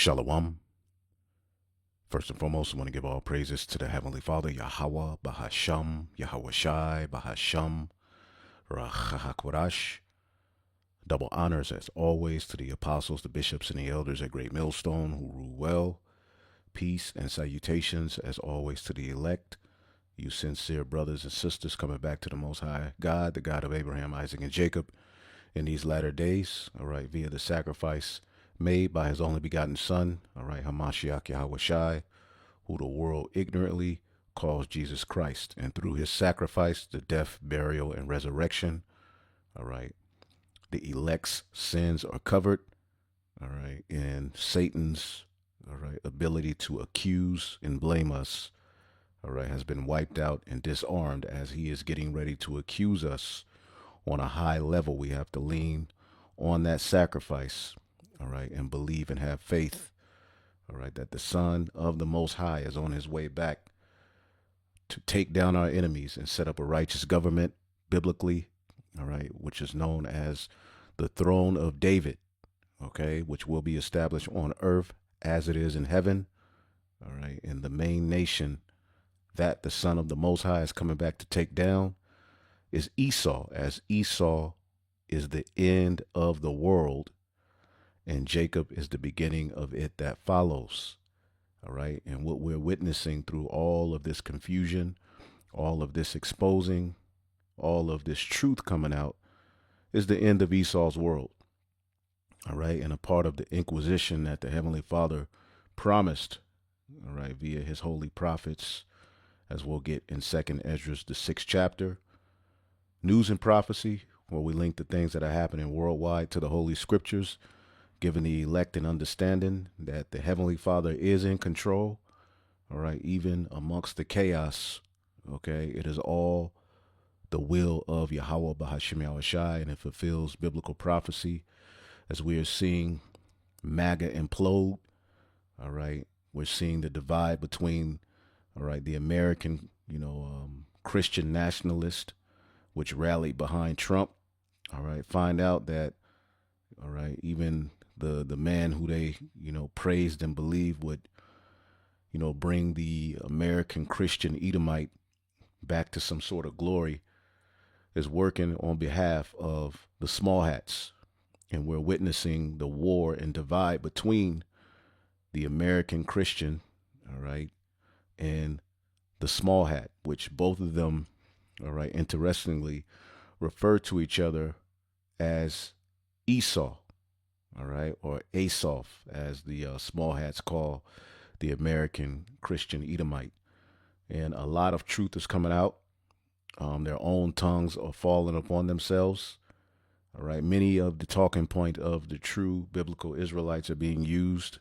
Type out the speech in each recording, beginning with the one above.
Shalom. First and foremost, I want to give all praises to the Heavenly Father, Yahweh, Bahasham, Yahweh Shai, Bahasham, Rachahakwarash. Double honors, as always, to the apostles, the bishops, and the elders at Great Millstone who rule well. Peace and salutations, as always, to the elect, you sincere brothers and sisters coming back to the Most High God, the God of Abraham, Isaac, and Jacob, in these latter days, all right, via the sacrifice made by his only begotten Son, all right, Hamashiach Yahweh Shai, who the world ignorantly calls Jesus Christ. And through his sacrifice, the death, burial, and resurrection, all right, the elect's sins are covered, all right, and Satan's, all right, ability to accuse and blame us, all right, has been wiped out and disarmed as he is getting ready to accuse us on a high level. We have to lean on that sacrifice, all right, and believe and have faith, all right, that the Son of the Most High is on his way back to take down our enemies and set up a righteous government biblically, all right, which is known as the throne of David, okay, which will be established on earth as it is in heaven, all right, and the main nation that the Son of the Most High is coming back to take down is Esau, as Esau is the end of the world and Jacob is the beginning of it that follows. All right. And what we're witnessing through all of this confusion, all of this exposing, all of this truth coming out is the end of Esau's world. All right. And a part of the inquisition that the Heavenly Father promised, all right, via his holy prophets, as we'll get in 2nd Ezra, the 6th chapter, News and Prophecy, where we link the things that are happening worldwide to the Holy Scriptures, giving the elect an understanding that the Heavenly Father is in control, all right, even amongst the chaos, okay? It is all the will of Yahweh Bahasham Yahweh Shai, and it fulfills biblical prophecy as we are seeing MAGA implode, all right? We're seeing the divide between, all right, the American, Christian nationalist, which rallied behind Trump, all right, find out that, all right, even the man who they, praised and believed would, bring the American Christian Edomite back to some sort of glory is working on behalf of the small hats. And we're witnessing the war and divide between the American Christian, all right, and the small hat, which both of them, all right, interestingly, refer to each other as Esau, all right, or Asaph, as the small hats call the American Christian Edomite. And a lot of truth is coming out. Their own tongues are falling upon themselves. All right, many of the talking point of the true biblical Israelites are being used,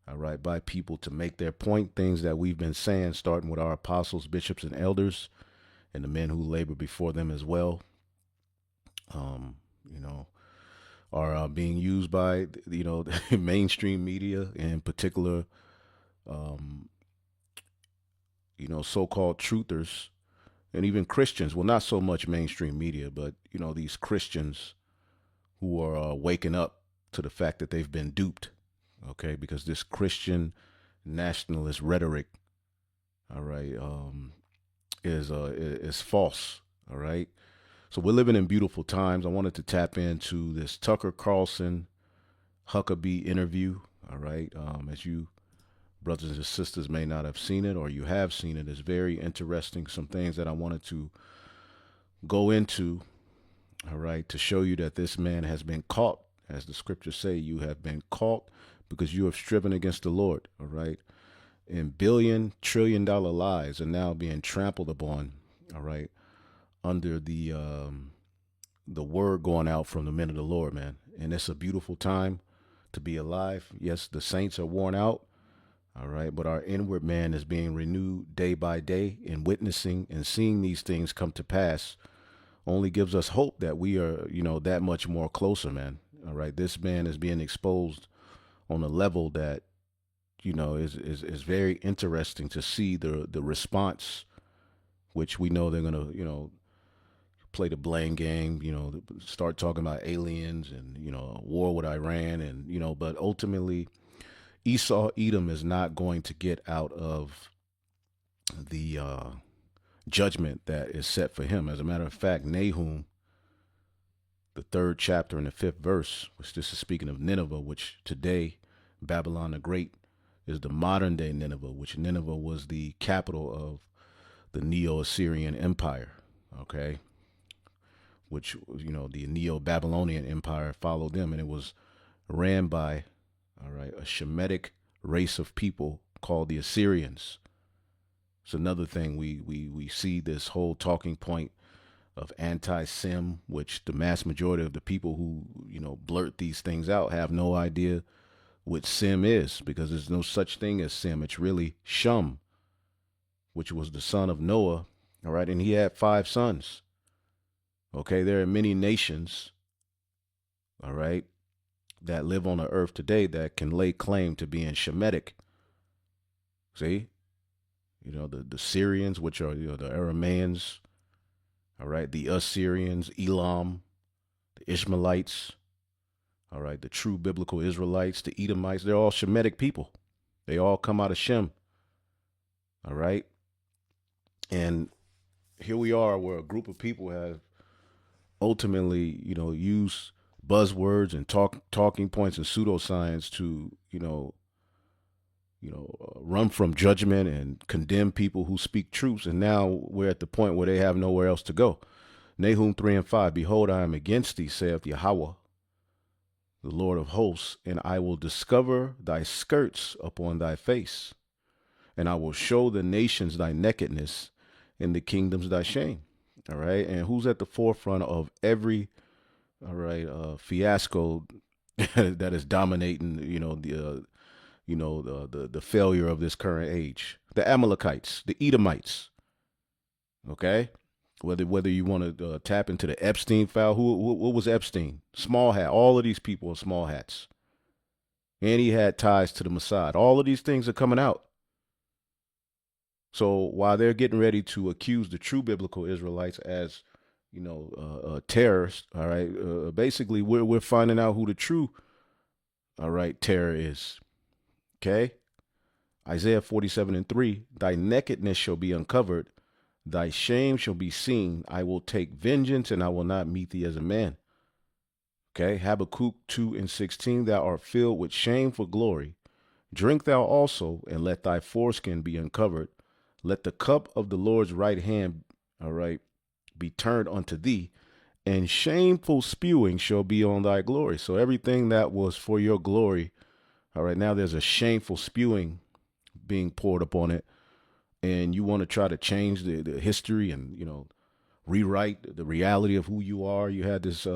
all right, by people to make their point, things that we've been saying, starting with our apostles, bishops, and elders, and the men who labor before them as well. Are being used by, the mainstream media, in particular, so-called truthers, and even Christians. Well, not so much mainstream media, but, these Christians who are waking up to the fact that they've been duped, okay, because this Christian nationalist rhetoric, all right, is false, all right. So we're living in beautiful times. I wanted to tap into this Tucker Carlson Huckabee interview. All right. As you brothers and sisters may not have seen it, or you have seen it, it's very interesting. Some things that I wanted to go into. All right. To show you that this man has been caught. As the scriptures say, you have been caught because you have striven against the Lord. All right. And $1 trillion lies are now being trampled upon. All right. Under the word going out from the men of the Lord, man. And it's a beautiful time to be alive. Yes, the saints are worn out, all right, but our inward man is being renewed day by day, and witnessing and seeing these things come to pass only gives us hope that we are, that much more closer, man. All right, this man is being exposed on a level that, is very interesting to see the response, which we know they're gonna, play the blame game, start talking about aliens and, war with Iran, and, but ultimately, Esau, Edom is not going to get out of the judgment that is set for him. As a matter of fact, Nahum, the 3rd chapter and the 5th verse, which this is speaking of Nineveh, which today Babylon the Great is the modern day Nineveh, which Nineveh was the capital of the Neo-Assyrian Empire, okay? Which, the Neo-Babylonian Empire followed them, and it was ran by, all right, a Shemitic race of people called the Assyrians. It's another thing we see this whole talking point of anti-Sim, which the mass majority of the people who, blurt these things out have no idea what Sim is, because there's no such thing as Sim. It's really Shum, which was the son of Noah, all right, and he had 5 sons. Okay, there are many nations, all right, that live on the earth today that can lay claim to being Shemitic. See? The Syrians, which are, the Aramaeans, all right, the Assyrians, Elam, the Ishmaelites, all right, the true biblical Israelites, the Edomites, they're all Shemitic people. They all come out of Shem, all right? And here we are where a group of people have ultimately, used buzzwords and talking points and pseudoscience to, run from judgment and condemn people who speak truths. And now we're at the point where they have nowhere else to go. Nahum 3 and 5, behold, I am against thee, saith Yahweh, the Lord of hosts, and I will discover thy skirts upon thy face, and I will show the nations thy nakedness and the kingdoms thy shame. All right. And who's at the forefront of every, all right, fiasco that is dominating, the failure of this current age? The Amalekites, the Edomites. Okay. Whether you want to tap into the Epstein file, what was Epstein? Small hat. All of these people are small hats. And he had ties to the Mossad. All of these things are coming out. So while they're getting ready to accuse the true biblical Israelites as, terrorists, all right, basically we're finding out who the true, all right, terror is. Okay. Isaiah 47 and 3, thy nakedness shall be uncovered, thy shame shall be seen. I will take vengeance, and I will not meet thee as a man. Okay. Habakkuk 2 and 16, thou art filled with shame for glory. Drink thou also, and let thy foreskin be uncovered. Let the cup of the Lord's right hand, all right, be turned unto thee, and shameful spewing shall be on thy glory. So everything that was for your glory, all right, now there's a shameful spewing being poured upon it. And you want to try to change the history and, rewrite the reality of who you are. You had this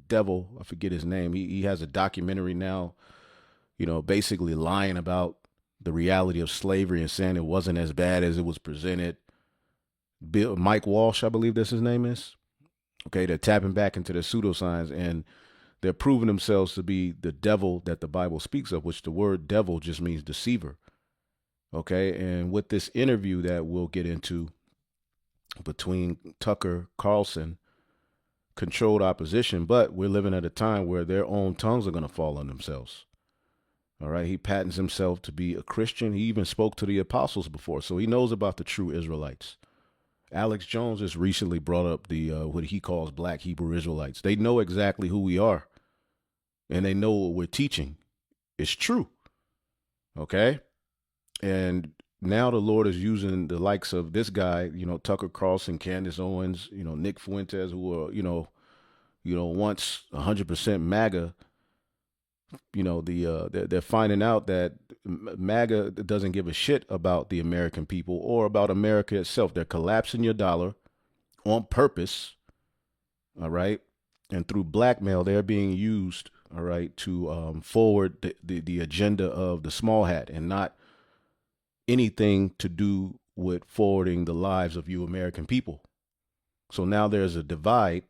devil, I forget his name. He has a documentary now, basically lying about the reality of slavery and saying it wasn't as bad as it was presented. Mike Walsh, I believe that's his name is. Okay, they're tapping back into their pseudoscience, and they're proving themselves to be the devil that the Bible speaks of, which the word devil just means deceiver. Okay, and with this interview that we'll get into between Tucker Carlson, controlled opposition, but we're living at a time where their own tongues are going to fall on themselves. All right, he patents himself to be a Christian. He even spoke to the apostles before, so he knows about the true Israelites. Alex Jones just recently brought up the what he calls Black Hebrew Israelites. They know exactly who we are, and they know what we're teaching. It's true. Okay, and now the Lord is using the likes of this guy, Tucker Carlson, Candace Owens, Nick Fuentes, who are, once 100% MAGA. They're finding out that MAGA doesn't give a shit about the American people or about America itself. They're collapsing your dollar on purpose, all right? And through blackmail, they're being used, all right, to forward the agenda of the small hat and not anything to do with forwarding the lives of you American people. So now there's a divide,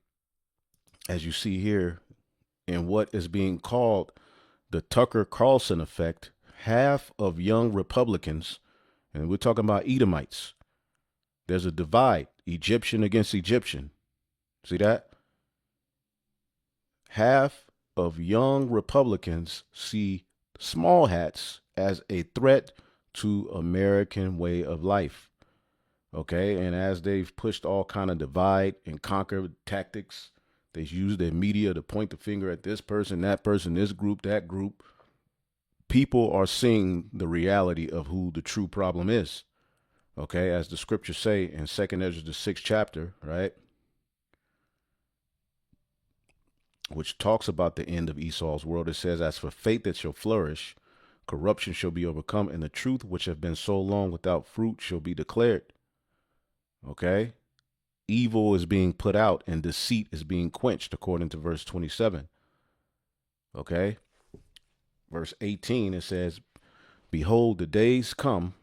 as you see here, in what is being called the Tucker Carlson effect. Half of young Republicans, and we're talking about Edomites, there's a divide, Egyptian against Egyptian. See that? Half of young Republicans see small hats as a threat to American way of life. Okay, and as they've pushed all kind of divide and conquer tactics, they've used their media to point the finger at this person, that person, this group, that group. People are seeing the reality of who the true problem is. Okay, as the scriptures say in Second Ezra, the 6th chapter, right, which talks about the end of Esau's world. It says, "As for faith that shall flourish, corruption shall be overcome, and the truth which have been so long without fruit shall be declared." Okay, evil is being put out, and deceit is being quenched, according to verse 27. Okay, verse 18, it says, "Behold, the days come,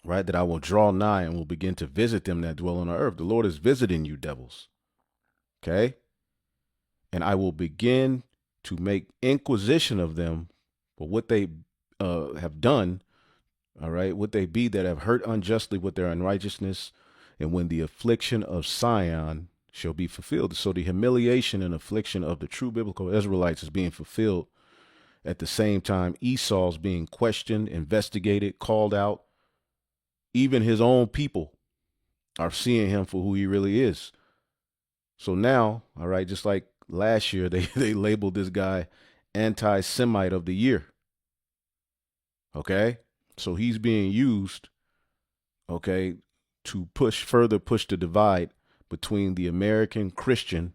right, that I will draw nigh and will begin to visit them that dwell on the earth." The Lord is visiting you, devils. Okay, and I will begin to make inquisition of them for what they have done. All right, what they be that have hurt unjustly with their unrighteousness, and when the affliction of Sion shall be fulfilled. So the humiliation and affliction of the true biblical Israelites is being fulfilled at the same time Esau's being questioned, investigated, called out. Even his own people are seeing him for who he really is. So now, all right, just like last year, they labeled this guy anti-Semite of the year. Okay, so he's being used, okay, to push the divide between the American Christian,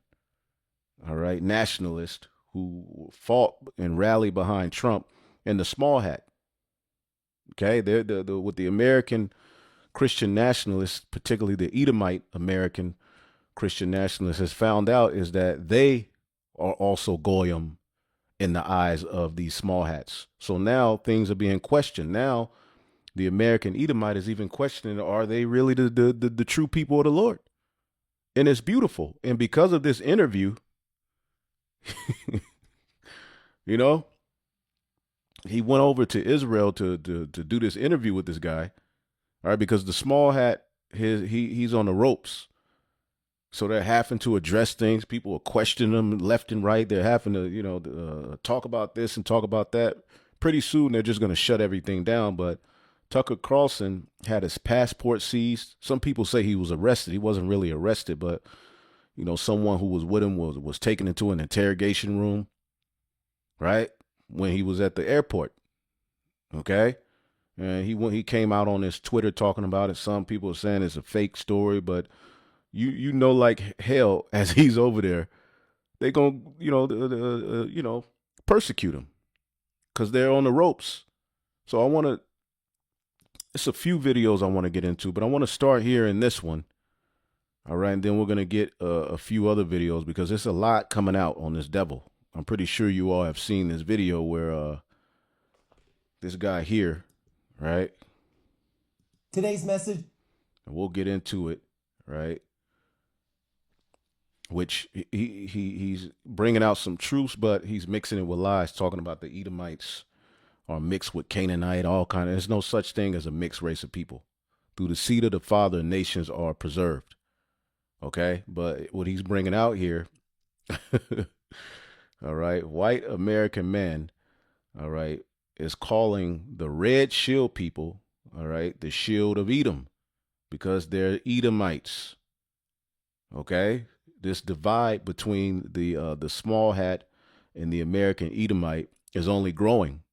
all right, nationalist who fought and rallied behind Trump, and the small hat. Okay, they're with the American Christian nationalists, particularly the Edomite American Christian nationalists, has found out is that they are also goyim in the eyes of these small hats. So now things are being questioned. Now the American Edomite is even questioning, are they really the true people of the Lord? And it's beautiful. And because of this interview, you know, he went over to Israel to do this interview with this guy. All right, because the small hat, he's on the ropes. So they're having to address things. People are questioning them left and right. They're having to, talk about this and talk about that. Pretty soon, they're just going to shut everything down. But Tucker Carlson had his passport seized. Some people say he was arrested. He wasn't really arrested, but someone who was with him was taken into an interrogation room, right, when he was at the airport. Okay, and he came out on his Twitter talking about it. Some people are saying it's a fake story, but like hell, as he's over there, they gonna persecute him because they're on the ropes. So it's a few videos I want to get into, but I want to start here in this one. All right, and then we're gonna get a few other videos because there's a lot coming out on this devil. I'm pretty sure you all have seen this video where this guy here, right? Today's message. And we'll get into it, right? Which he's bringing out some truths, but he's mixing it with lies, talking about the Edomites are mixed with Canaanite, all kind of. There's no such thing as a mixed race of people. Through the seed of the Father, nations are preserved. Okay, but what he's bringing out here, all right, white American man, all right, is calling the red shield people, all right, the shield of Edom, because they're Edomites. Okay, this divide between the small hat and the American Edomite is only growing.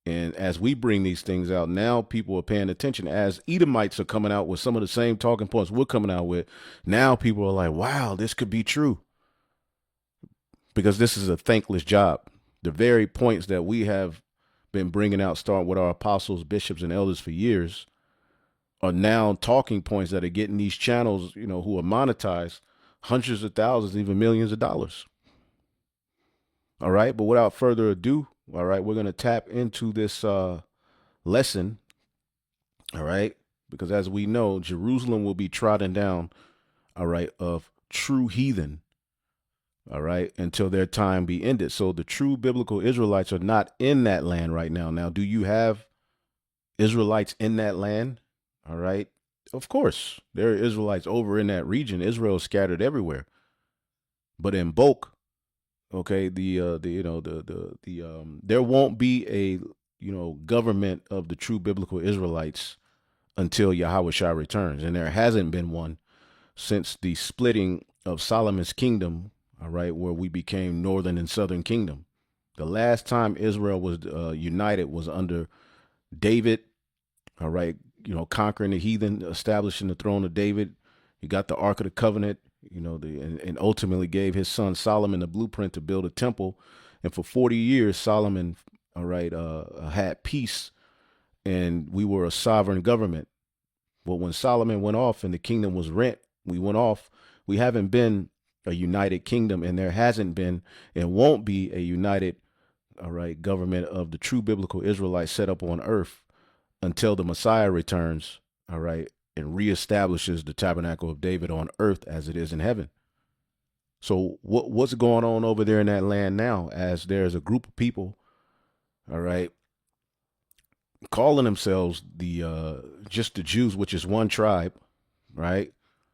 And as we bring these things out, now people are paying attention. As Edomites are coming out with some of the same talking points we're coming out with, now people are like, wow, this could be true. Because this is a thankless job. The very points that we have been bringing out, starting with our apostles, bishops, and elders for years, are now talking points that are getting these channels, who are monetized, hundreds of thousands, even millions of dollars. All right. But without further ado, all right, we're going to tap into this lesson. All right. Because as we know, Jerusalem will be trodden down, all right, of true heathen, all right, until their time be ended. So the true biblical Israelites are not in that land right now. Now, do you have Israelites in that land? All right. Of course, there are Israelites over in that region. Israel is scattered everywhere. But in bulk, Okay, there won't be a government of the true biblical Israelites until Yahweh Shai returns, and there hasn't been one since the splitting of Solomon's kingdom. All right, where we became northern and southern kingdom. The last time Israel was united was under David. All right, conquering the heathen, establishing the throne of David. He got the Ark of the Covenant, and ultimately gave his son Solomon the blueprint to build a temple. And for 40 years, Solomon, all right, had peace, and we were a sovereign government. But when Solomon went off and the kingdom was rent, we went off. We haven't been a united kingdom, and there hasn't been and won't be a united, all right, government of the true biblical Israelites set up on earth until the Messiah returns, all right, and reestablishes the tabernacle of David on earth as it is in heaven. So what's going on over there in that land now, as there's a group of people, all right, calling themselves the just the Jews, which is one tribe, right?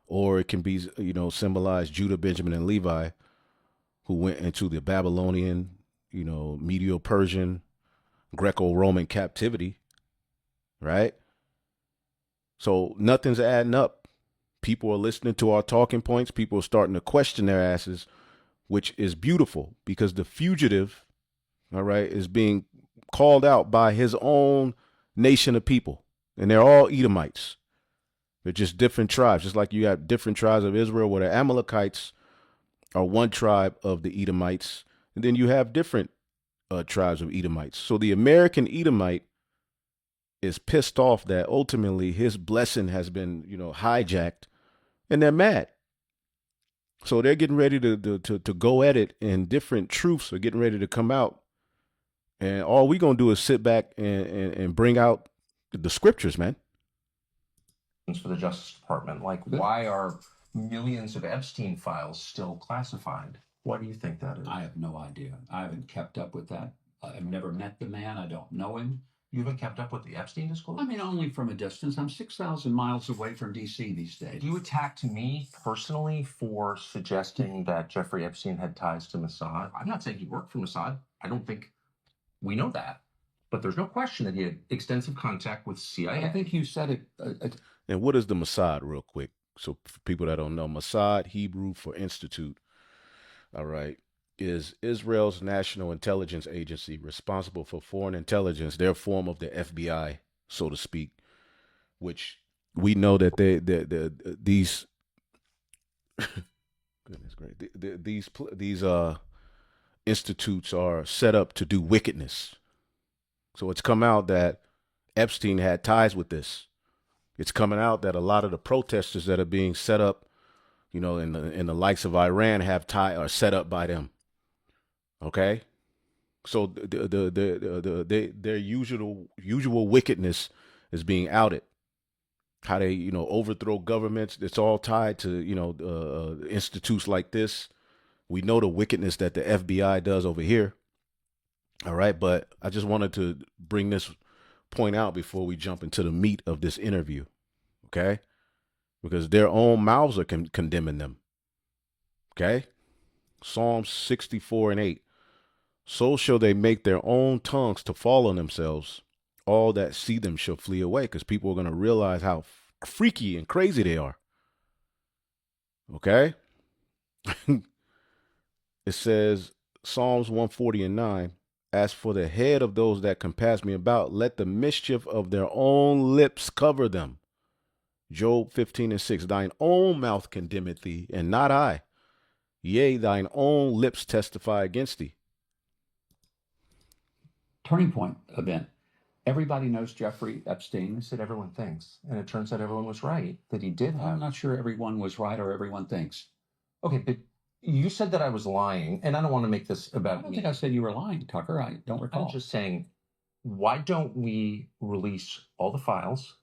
Or it can be, symbolize Judah, Benjamin, and Levi, who went into the Babylonian, Medo-Persian, Greco-Roman captivity, right? So nothing's adding up. People are listening to our talking points. People are starting to question their asses, which is beautiful because the fugitive, all right, is being called out by his own nation of people. And they're all Edomites. They're just different tribes, just like you have different tribes of Israel where the Amalekites are one tribe of the Edomites. And then you have different tribes of Edomites. So the American Edomite is pissed off that ultimately his blessing has been, hijacked, and they're mad. So they're getting ready to go at it, and different truths are getting ready to come out. And all we're going to do is sit back and bring out the scriptures, man. For the Justice Department, like why are millions of Epstein files still classified? Why do you think that is? I have no idea. I haven't kept up with that. I've never met the man. I don't know him. You haven't kept up with the Epstein disclosure? I mean, only from a distance. I'm 6,000 miles away from D.C. these days. You attacked me personally for suggesting that Jeffrey Epstein had ties to Mossad. I'm not saying he worked for Mossad. I don't think we know that. But there's no question that he had extensive contact with CIA. I think you said it. And what is the Mossad, real quick? So for people that don't know, Mossad, Hebrew for Institute, all right, is Israel's national intelligence agency responsible for foreign intelligence, their form of the FBI, so to speak, which we know that these goodness great these institutes are set up to do wickedness. So it's come out that Epstein had ties with this. It's coming out that a lot of the protesters that are being set up, in the likes of Iran are set up by them. Okay, so their usual wickedness is being outed. How they overthrow governments. It's all tied to institutes like this. We know the wickedness that the FBI does over here. All right, but I just wanted to bring this point out before we jump into the meat of this interview. Okay, because their own mouths are condemning them. Okay, Psalms 64:8. So shall they make their own tongues to fall on themselves. All that see them shall flee away, because people are going to realize how freaky and crazy they are. Okay? It says, Psalms 140:9, as for the head of those that compass me about, let the mischief of their own lips cover them. Job 15:6, thine own mouth condemneth thee, and not I. Yea, thine own lips testify against thee. Turning point event. Everybody knows Jeffrey Epstein. I said everyone thinks, and it turns out everyone was right, that he did have. I'm not sure everyone was right or everyone thinks. Okay, but you said that I was lying, and I don't want to make this about I don't think I said you were lying, Tucker. I don't recall. I'm just saying, why don't we release all the files,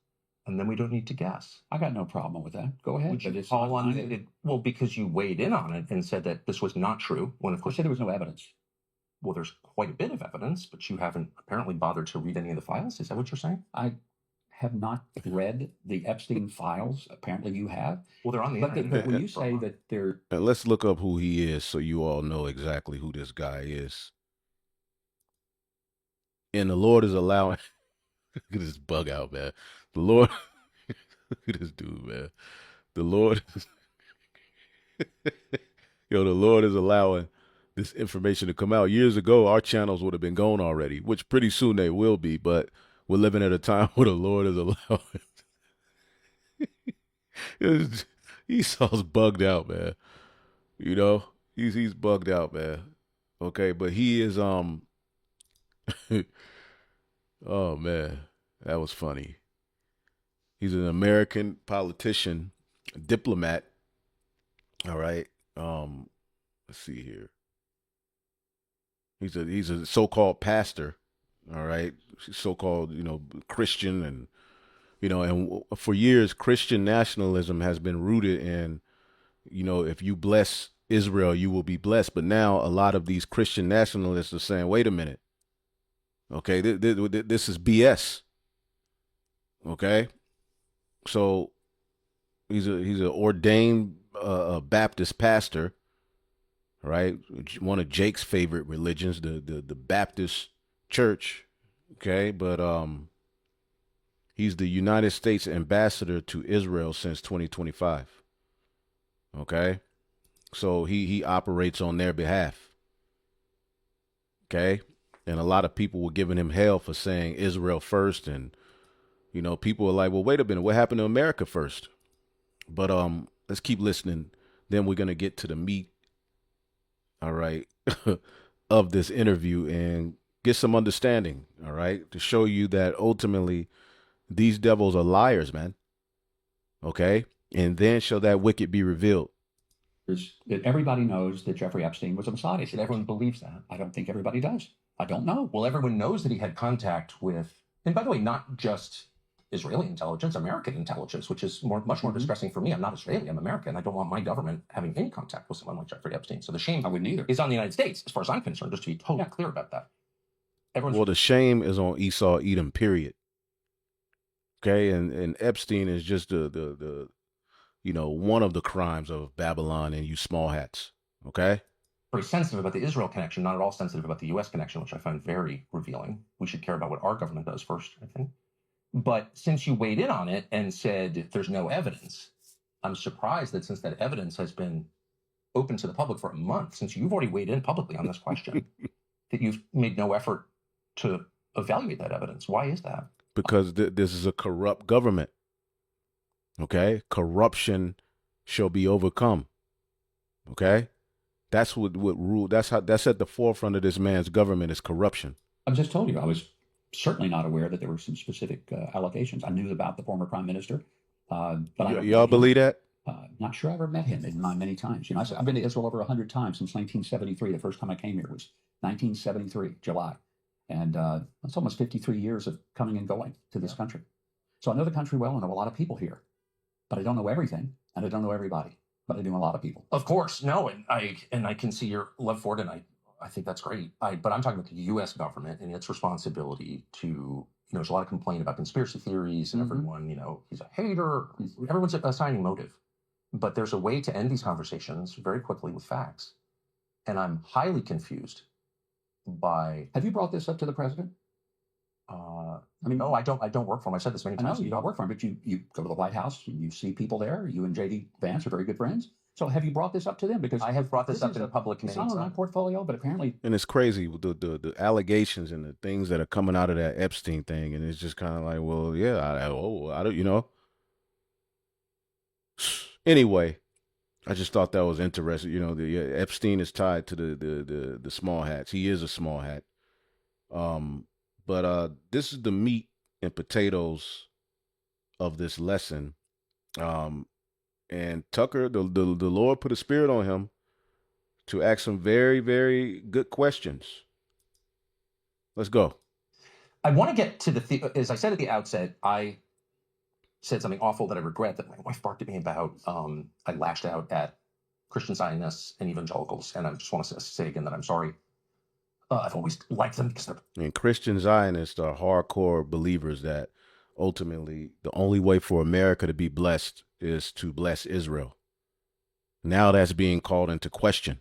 and then we don't need to guess? I got no problem with that. Go ahead. Would you But it's call not on mine. it? Well, because you weighed in on it and said that this was not true, when of I course said there was no evidence. Well, there's quite a bit of evidence, but you haven't apparently bothered to read any of the files. Is that what you're saying? I have not read the Epstein files. Apparently you have. Well, they're on the But internet. when you say that they're... And let's look up who he is so you all know exactly who this guy is. And the Lord is allowing. Look at this bug out, man. The Lord. Look at this dude, man. The Lord. Yo, the Lord is allowing this information to come out. Years ago, our channels would have been gone already, which pretty soon they will be, but we're living at a time where the Lord is allowing. Esau's bugged out, man. You know, he's bugged out, man. Okay, but he is oh man, that was funny. He's an American politician, diplomat. All right. Let's see here. He's a so-called pastor. All right, so-called Christian, and and for years Christian nationalism has been rooted in if you bless Israel, you will be blessed. But now a lot of these Christian nationalists are saying, wait a minute, okay, this is BS. Okay, so he's an ordained Baptist pastor, right? One of Jake's favorite religions, the Baptist Church. Okay, but he's the United States ambassador to Israel since 2025. Okay, so he operates on their behalf. Okay, and a lot of people were giving him hell for saying Israel first, and people are like, well, wait a minute, what happened to America first? But let's keep listening. Then we're gonna get to the meat, all right, of this interview and get some understanding, all right, to show you that ultimately these devils are liars, man. Okay, and then shall that wicked be revealed. Everybody knows that Jeffrey Epstein was a Mossad agent. Everyone believes that. I don't think everybody does. I don't know. Well, everyone knows that he had contact with, and by the way, not just Israeli intelligence, American intelligence, which is much more distressing for me. I'm not Israeli, I'm American. I don't want my government having any contact with someone like Jeffrey Epstein. So the shame I wouldn't either. is on the United States, as far as I'm concerned, just to be totally clear about that. Well, the shame is on Esau, Edom, period. Okay, and Epstein is just the one of the crimes of Babylon and you small hats. Okay, very sensitive about the Israel connection, not at all sensitive about the U.S. connection, which I find very revealing. We should care about what our government does first, I think. But since you weighed in on it and said there's no evidence, I'm surprised that since that evidence has been open to the public for a month, since you've already weighed in publicly on this question, that you've made no effort to evaluate that evidence. Why is that? Because this is a corrupt government. Okay, corruption shall be overcome. Okay, that's what rule. That's at the forefront of this man's government is corruption. I just told you I was certainly not aware that there were some specific allegations. I knew about the former prime minister, but y'all believe that? Not sure I ever met him in my many times. I've been to Israel over 100 times since 1973. The first time I came here was 1973, July. And that's almost 53 years of coming and going to this country. So I know the country well. I know a lot of people here, but I don't know everything, and I don't know everybody, but I do know a lot of people. Of course, no, and I can see your love for it, and I think that's great. But I'm talking about the U.S. government and its responsibility to, there's a lot of complaint about conspiracy theories and everyone, he's a hater. Everyone's assigning motive. But there's a way to end these conversations very quickly with facts. And I'm highly confused by... Have you brought this up to the president? No, I don't work for him. I've said this many times. I know you don't work for him, but you go to the White House, you see people there. You and J.D. Vance are very good friends. So have you brought this up to them? Because I have brought this up in public many times. It's not on my portfolio, but apparently... And it's crazy with the allegations and the things that are coming out of that Epstein thing. And it's just kind of like, well, yeah, I don't, Anyway, I just thought that was interesting. Epstein is tied to the small hats. He is a small hat. But this is the meat and potatoes of this lesson. And Tucker, the Lord put a spirit on him to ask some very, very good questions. Let's go. I want to get to as I said at the outset, I said something awful that I regret that my wife barked at me about. I lashed out at Christian Zionists and evangelicals, and I just want to say again that I'm sorry. I've always liked them because they're... And Christian Zionists are hardcore believers that ultimately, the only way for America to be blessed is to bless Israel. Now that's being called into question.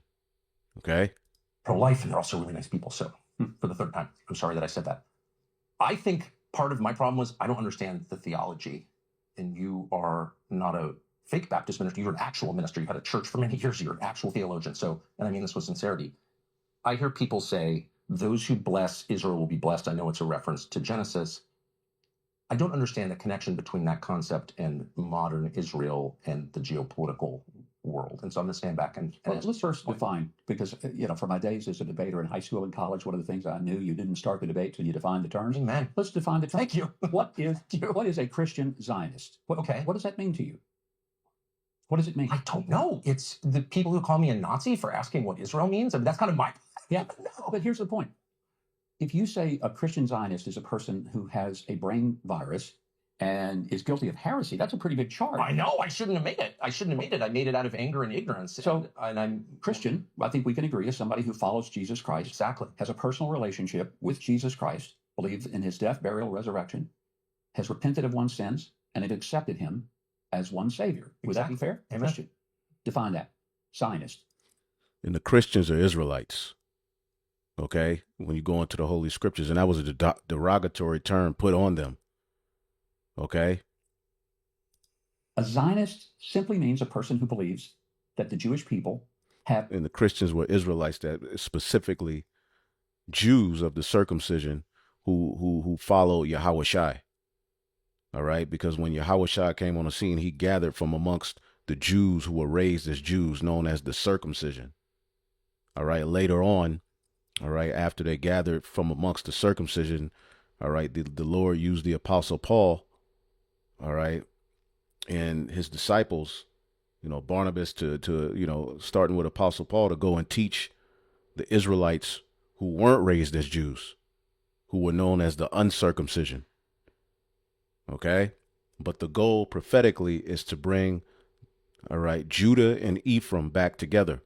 Okay. Pro-life, and they're also really nice people. So, for the third time, I'm sorry that I said that. I think part of my problem was I don't understand the theology, and you are not a fake Baptist minister. You're an actual minister. You've had a church for many years. You're an actual theologian. So, and I mean this with sincerity. I hear people say, those who bless Israel will be blessed. I know it's a reference to Genesis. I don't understand the connection between that concept and modern Israel and the geopolitical world. And so I'm going to stand back and Well, let's first define, because, for my days as a debater in high school and college, one of the things I knew, you didn't start the debate till you defined the terms. Amen. Let's define the terms. Thank you. What is a Christian Zionist? Okay. What does that mean to you? What does it mean? I don't know. It's the people who call me a Nazi for asking what Israel means. I mean, that's kind of my. Yeah, but here's the point. If you say a Christian Zionist is a person who has a brain virus and is guilty of heresy, that's a pretty big charge. I know. I shouldn't have made it. I made it out of anger and ignorance. So, and I'm Christian, I think we can agree, is somebody who follows Jesus Christ, exactly has a personal relationship with Jesus Christ, believes in his death, burial, resurrection, has repented of one's sins, and have accepted him as one Savior. Would that be fair? Amen. Christian. Define that. Zionist. And the Christians are Israelites. Okay. When you go into the Holy Scriptures, and that was a derogatory term put on them. Okay. A Zionist simply means a person who believes that the Jewish people have. And the Christians were Israelites, that specifically Jews of the circumcision who follow Yahushai. All right. Because when Yahushai came on the scene, he gathered from amongst the Jews who were raised as Jews, known as the circumcision. All right. Later on, all right, after they gathered from amongst the circumcision, all right, the Lord used the Apostle Paul, all right, and his disciples, Barnabas to starting with Apostle Paul, to go and teach the Israelites who weren't raised as Jews, who were known as the uncircumcision. Okay. But the goal prophetically is to bring, all right, Judah and Ephraim back together.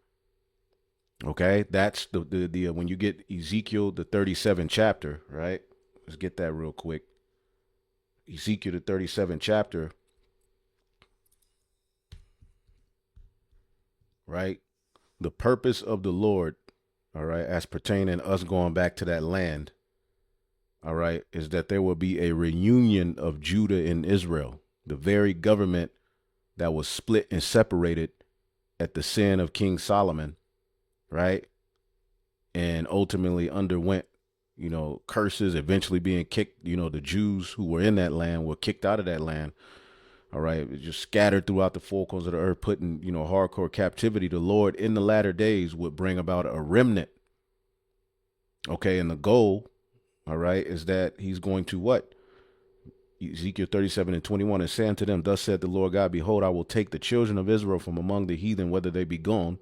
Okay. That's the when you get Ezekiel, the 37th chapter, right? Let's get that real quick. Ezekiel, the 37th chapter, right? The purpose of the Lord, all right, as pertaining us going back to that land, all right, is that there will be a reunion of Judah and Israel, the very government that was split and separated at the sin of King Solomon, right? And ultimately underwent, curses, eventually being kicked. The Jews who were in that land were kicked out of that land. All right. Just scattered throughout the four corners of the earth, put in, hardcore captivity. The Lord in the latter days would bring about a remnant. Okay. And the goal, all right, is that he's going to what? Ezekiel 37:21, and saying to them, thus said the Lord God, behold, I will take the children of Israel from among the heathen, whether they be gone,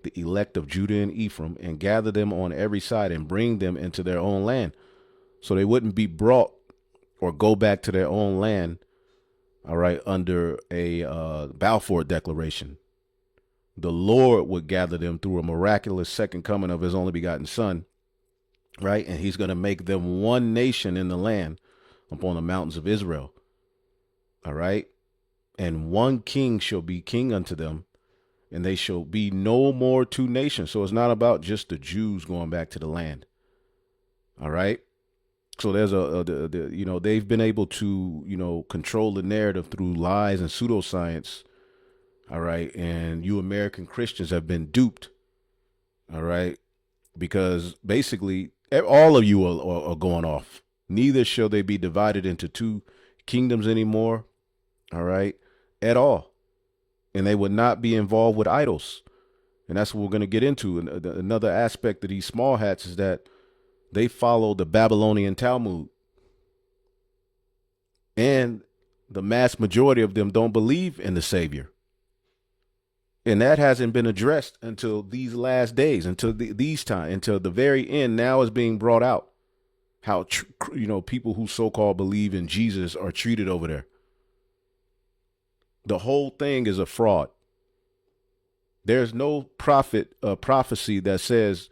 the elect of Judah and Ephraim, and gather them on every side and bring them into their own land. So they wouldn't be brought or go back to their own land, all right, under a Balfour Declaration. The Lord would gather them through a miraculous second coming of his only begotten Son, right? And he's going to make them one nation in the land upon the mountains of Israel, all right? And one king shall be king unto them, and they shall be no more two nations. So it's not about just the Jews going back to the land. All right. So there's they've been able to, control the narrative through lies and pseudoscience. All right. And you American Christians have been duped. All right. Because basically all of you are going off. Neither shall they be divided into two kingdoms anymore. All right. At all. And they would not be involved with idols. And that's what we're going to get into. And another aspect of these small hats is that they follow the Babylonian Talmud. And the mass majority of them don't believe in the Savior. And that hasn't been addressed until these last days, until these times, until the very end. Now is being brought out how, people who so-called believe in Jesus are treated over there. The whole thing is a fraud. There's no prophecy that says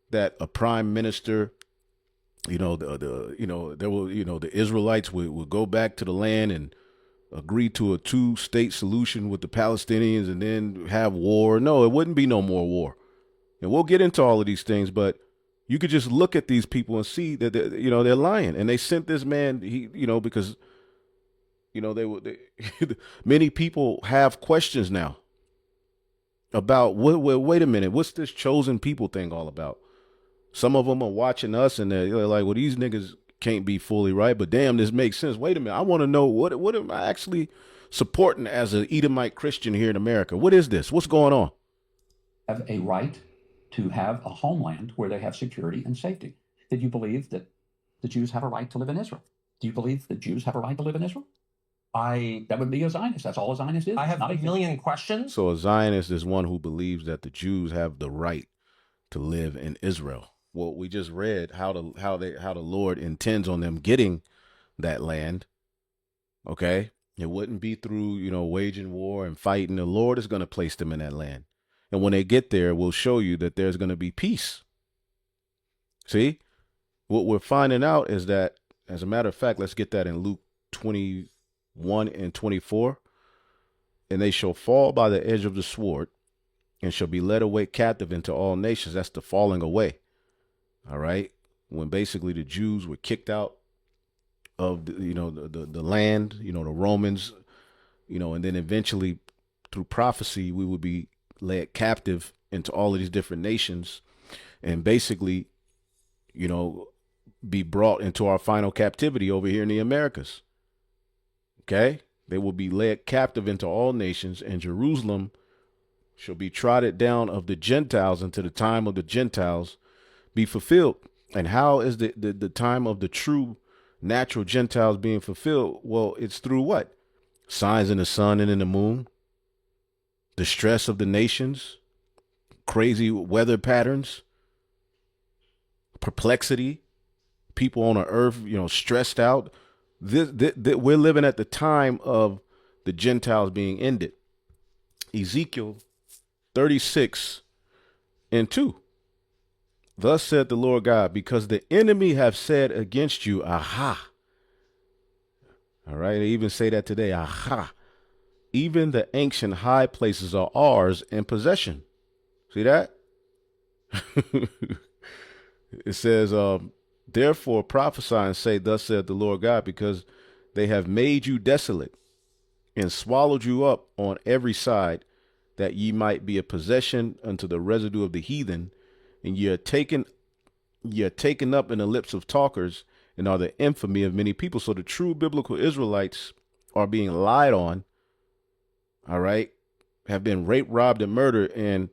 that a prime minister There will, the Israelites would go back to the land and agree to a two-state solution with the Palestinians and then have war. No, it wouldn't be no more war. And we'll get into all of these things, but you could just look at these people and see that they're lying. And they sent this man, because many people have questions now about wait a minute, what's this chosen people thing all about? Some of them are watching us and they're like, well, these niggas can't be fully right, but damn, this makes sense. Wait a minute, I want to know what am I actually supporting as an Edomite Christian here in America? What is this? What's going on? Have a right to have a homeland where they have security and safety. Did you believe that the Jews have a right to live in Israel? Do you believe that Jews have a right to live in Israel? That would be a Zionist. That's all a Zionist is. I have Not a million questions. So a Zionist is one who believes that the Jews have the right to live in Israel. Well, we just read how the Lord intends on them getting that land. Okay, it wouldn't be through waging war and fighting. The Lord is going to place them in that land, and when they get there, we'll show you that there's going to be peace. See, what we're finding out is that, as a matter of fact, let's get that in Luke 21 and 24. And they shall fall by the edge of the sword and shall be led away captive into all nations. That's the falling away. All right. When basically the Jews were kicked out of the land, the Romans, and then eventually through prophecy, we would be led captive into all of these different nations and basically, be brought into our final captivity over here in the Americas. Okay. They will be led captive into all nations, and Jerusalem shall be trodden down of the Gentiles until the time of the Gentiles be fulfilled. And how is the time of the true natural Gentiles being fulfilled? Well, it's through what? Signs in the sun and in the moon, the stress of the nations, crazy weather patterns, perplexity, people on the earth, stressed out. We're living at the time of the Gentiles being ended. Ezekiel 36 and 2. Thus said the Lord God, because the enemy have said against you, aha. All right, they even say that today, aha. Even the ancient high places are ours in possession. See that? It says, therefore prophesy and say, thus said the Lord God, because they have made you desolate and swallowed you up on every side, that ye might be a possession unto the residue of the heathen, and ye are taken up in the lips of talkers, and are the infamy of many people. So the true biblical Israelites are being lied on, all right, have been raped, robbed, and murdered, and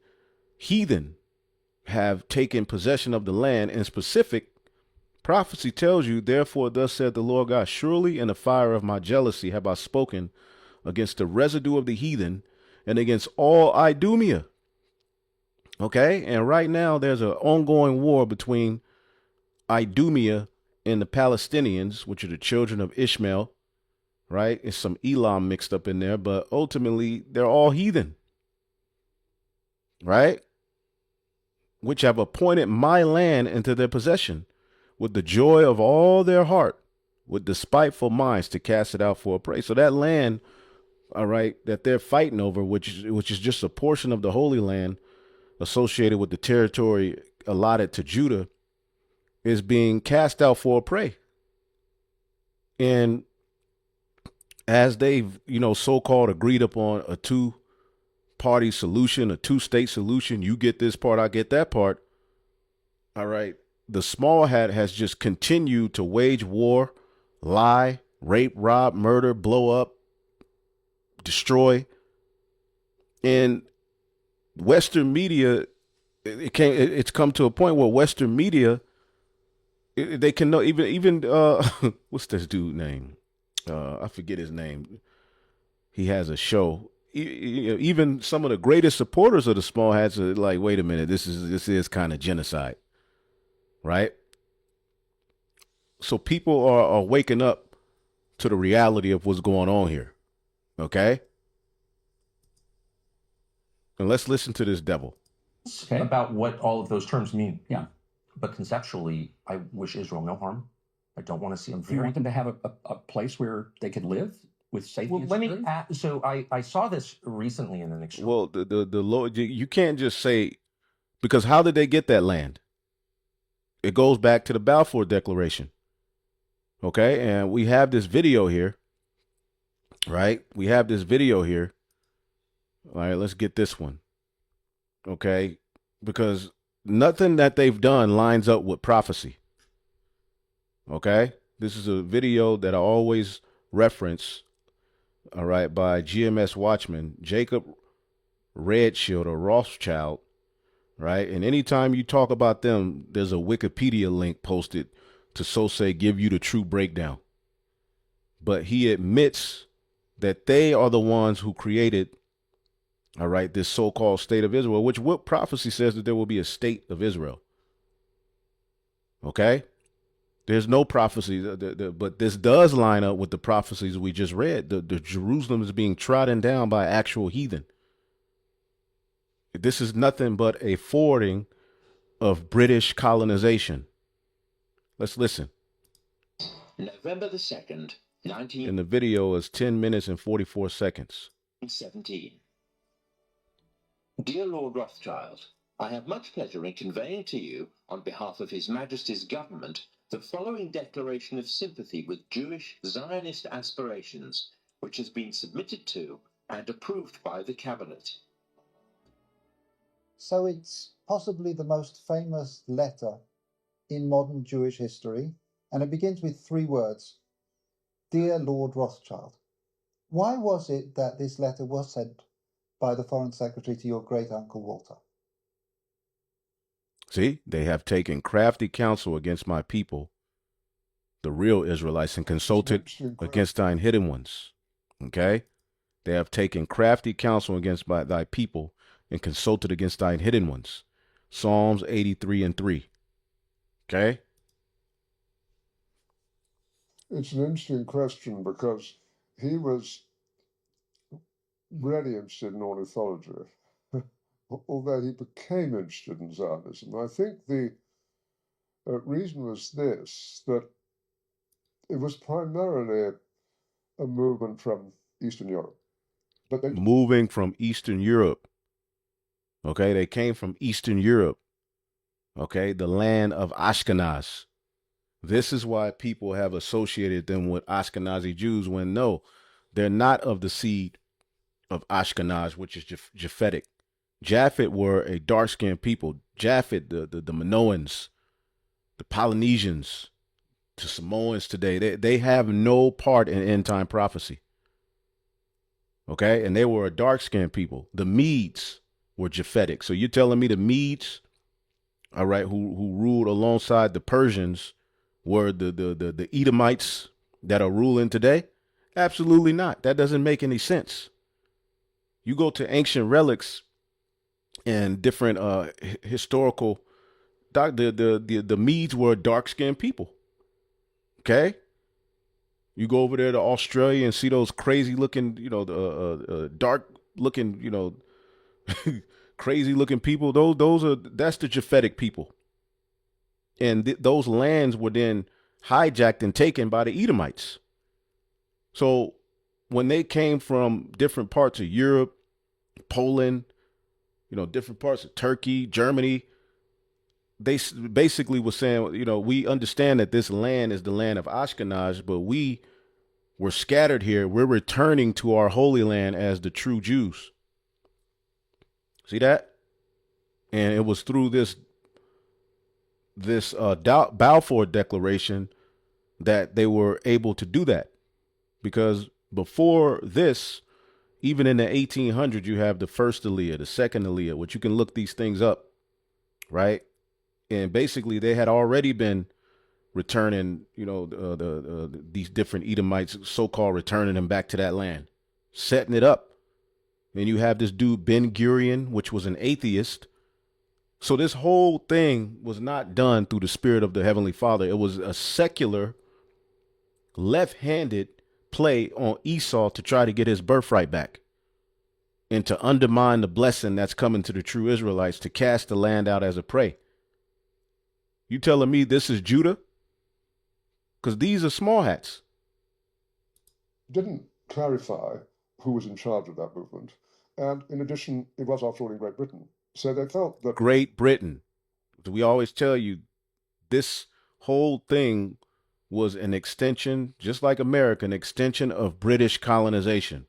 heathen have taken possession of the land. In specific, prophecy tells you, therefore, thus said the Lord God, surely in the fire of my jealousy have I spoken against the residue of the heathen and against all Idumea. Okay, and right now there's an ongoing war between Idumea and the Palestinians, which are the children of Ishmael, right? It's some Elam mixed up in there, but ultimately they're all heathen, right? Which have appointed my land into their possession with the joy of all their heart, with despiteful minds to cast it out for a prey. So that land, all right, that they're fighting over, which is just a portion of the Holy Land associated with the territory allotted to Judah, is being cast out for a prey. And as they've, so-called agreed upon a two-party solution, a two-state solution, you get this part, I get that part. All right. The small hat has just continued to wage war, lie, rape, rob, murder, blow up, destroy. And Western media, it's come to a point where Western media, they can know even what's this dude name? I forget his name. He has a show. Even some of the greatest supporters of the small hats are like, wait a minute, this is kind of genocide, right? So people are waking up to the reality of what's going on here, okay? And let's listen to this devil. Okay. About what all of those terms mean. Yeah. But conceptually, I wish Israel no harm. I don't want to see them. Do you want them to have a place where they can live with safety? Well, and let me. security? So I saw this recently in an exchange. Well, the Lord, you can't just say, because how did they get that land? It goes back to the Balfour Declaration. Okay, and we have this video here, right? We have this video here. All right, let's get this one. Okay, because nothing that they've done lines up with prophecy. Okay, this is a video that I always reference. All right, by GMS Watchman, Jacob Redshield or Rothschild. Right, and anytime you talk about them, there's a Wikipedia link posted to so say give you the true breakdown. But he admits that they are the ones who created, all right, this so-called state of Israel, which what prophecy says that there will be a state of Israel. Okay? There's no prophecy, but this does line up with the prophecies we just read. The Jerusalem is being trodden down by actual heathen. This is nothing but a forwarding of British colonization. Let's listen. November the 2nd, And the video is 10 minutes and 44 seconds. 1917. Dear Lord Rothschild, I have much pleasure in conveying to you, on behalf of His Majesty's government, the following declaration of sympathy with Jewish Zionist aspirations, which has been submitted to and approved by the Cabinet. So it's possibly the most famous letter in modern Jewish history, and it begins with 3 words: Dear Lord Rothschild. Why was it that this letter was sent by the Foreign Secretary to your great uncle Walter? See, they have taken crafty counsel against my people, the real Israelites, and consulted against thine hidden ones. Okay? They have taken crafty counsel against thy people and consulted against thine hidden ones. Psalms 83 and 3. Okay? It's an interesting question because he was really interested in ornithology, although he became interested in Zionism. I think the reason was this, that it was primarily a movement from Eastern Europe. But they Moving from Eastern Europe. Okay? They came from Eastern Europe. Okay? The land of Ashkenaz. This is why people have associated them with Ashkenazi Jews when no, they're not of the seed of Ashkenaz, which is Japhetic. Japhet were a dark-skinned people. Japhet, the Minoans, the Polynesians, the Samoans today, they have no part in end-time prophecy. Okay? And they were a dark-skinned people. The Medes were Japhetic. So you're telling me the Medes, all right, who ruled alongside the Persians were the Edomites that are ruling today? Absolutely not. That doesn't make any sense. You go to ancient relics and different historical the Medes were dark-skinned people. Okay? You go over there to Australia and see those crazy looking, dark looking, crazy looking people. That's the Japhetic people. And those lands were then hijacked and taken by the Edomites. So when they came from different parts of Europe, Poland, different parts of Turkey, Germany, they basically were saying, we understand that this land is the land of Ashkenaz, but we were scattered here. We're returning to our holy land as the true Jews. See that? And it was through this Balfour Declaration that they were able to do that. Because before this, even in the 1800s, you have the first Aliyah, the second Aliyah, which you can look these things up, right? And basically, they had already been returning, these different Edomites, so-called returning them back to that land, setting it up. And you have this dude, Ben Gurion, which was an atheist. So this whole thing was not done through the spirit of the Heavenly Father. It was a secular, left-handed play on Esau to try to get his birthright back and to undermine the blessing that's coming to the true Israelites, to cast the land out as a prey. You telling me this is Judah? Because these are small hats. Didn't clarify who was in charge of that movement. And in addition, it was, after all, in Great Britain. So they felt that Great Britain. We always tell you this whole thing was an extension, just like America, an extension of British colonization.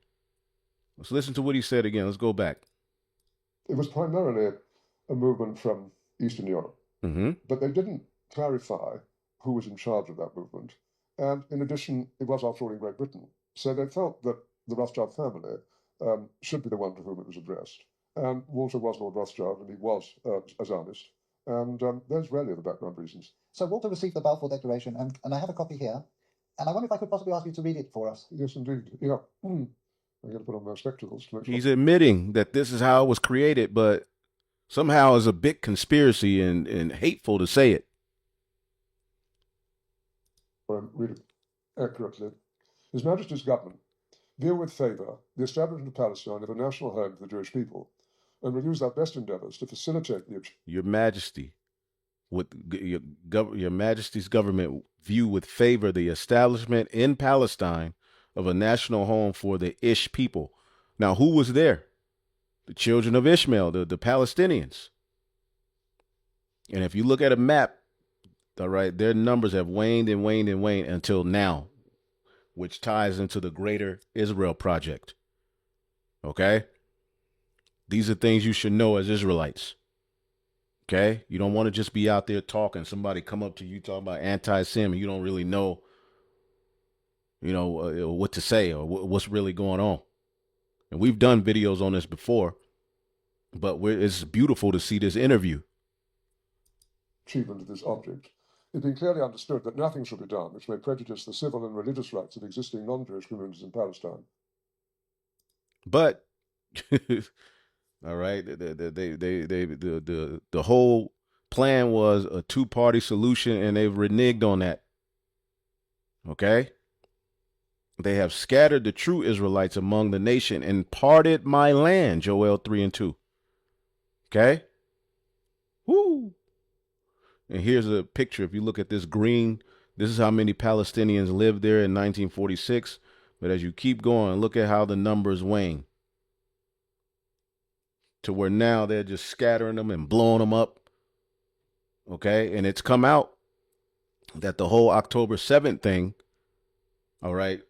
Let's listen to what he said again. Let's go back. it was primarily a movement from Eastern Europe. Mm-hmm. But they didn't clarify who was in charge of that movement. And in addition, it was, after all, in Great Britain. So they felt that the Rothschild family should be the one to whom it was addressed. And Walter was Lord Rothschild, and he was a Zionist. And those really are the background reasons. So Walter received the Balfour Declaration, and I have a copy here. And I wonder if I could possibly ask you to read it for us. Yes, indeed. Yeah. I'm going to put on my spectacles to make sure. He's admitting that this is how it was created, but somehow it's a big conspiracy and hateful to say it. Read it accurately. His Majesty's government view with favour the establishment of Palestine as a national home for the Jewish people, and will use our best endeavours to facilitate the Your Majesty, with your Majesty's government view with favor the establishment in Palestine of a national home for the Ish people. Now, who was there? The children of Ishmael, the Palestinians. And if you look at a map, all right, their numbers have waned and waned and waned until now, which ties into the greater Israel project. Okay? These are things you should know as Israelites. Okay? You don't want to just be out there talking. Somebody come up to you talking about anti-Sem and you don't really know, what to say or what's really going on. And we've done videos on this before, but it's beautiful to see this interview. achievement of this object. It's been clearly understood that nothing shall be done which may prejudice the civil and religious rights of existing non-Jewish communities in Palestine. But all right, the whole plan was a two-party solution, and they've reneged on that. Okay, they have scattered the true Israelites among the nation and parted my land. Joel 3:2. Okay, woo. And here's a picture. If you look at this green, this is how many Palestinians lived there in 1946. But as you keep going, look at how the numbers wane. To where now they're just scattering them and blowing them up. Okay. And it's come out that the whole October 7th thing, all right,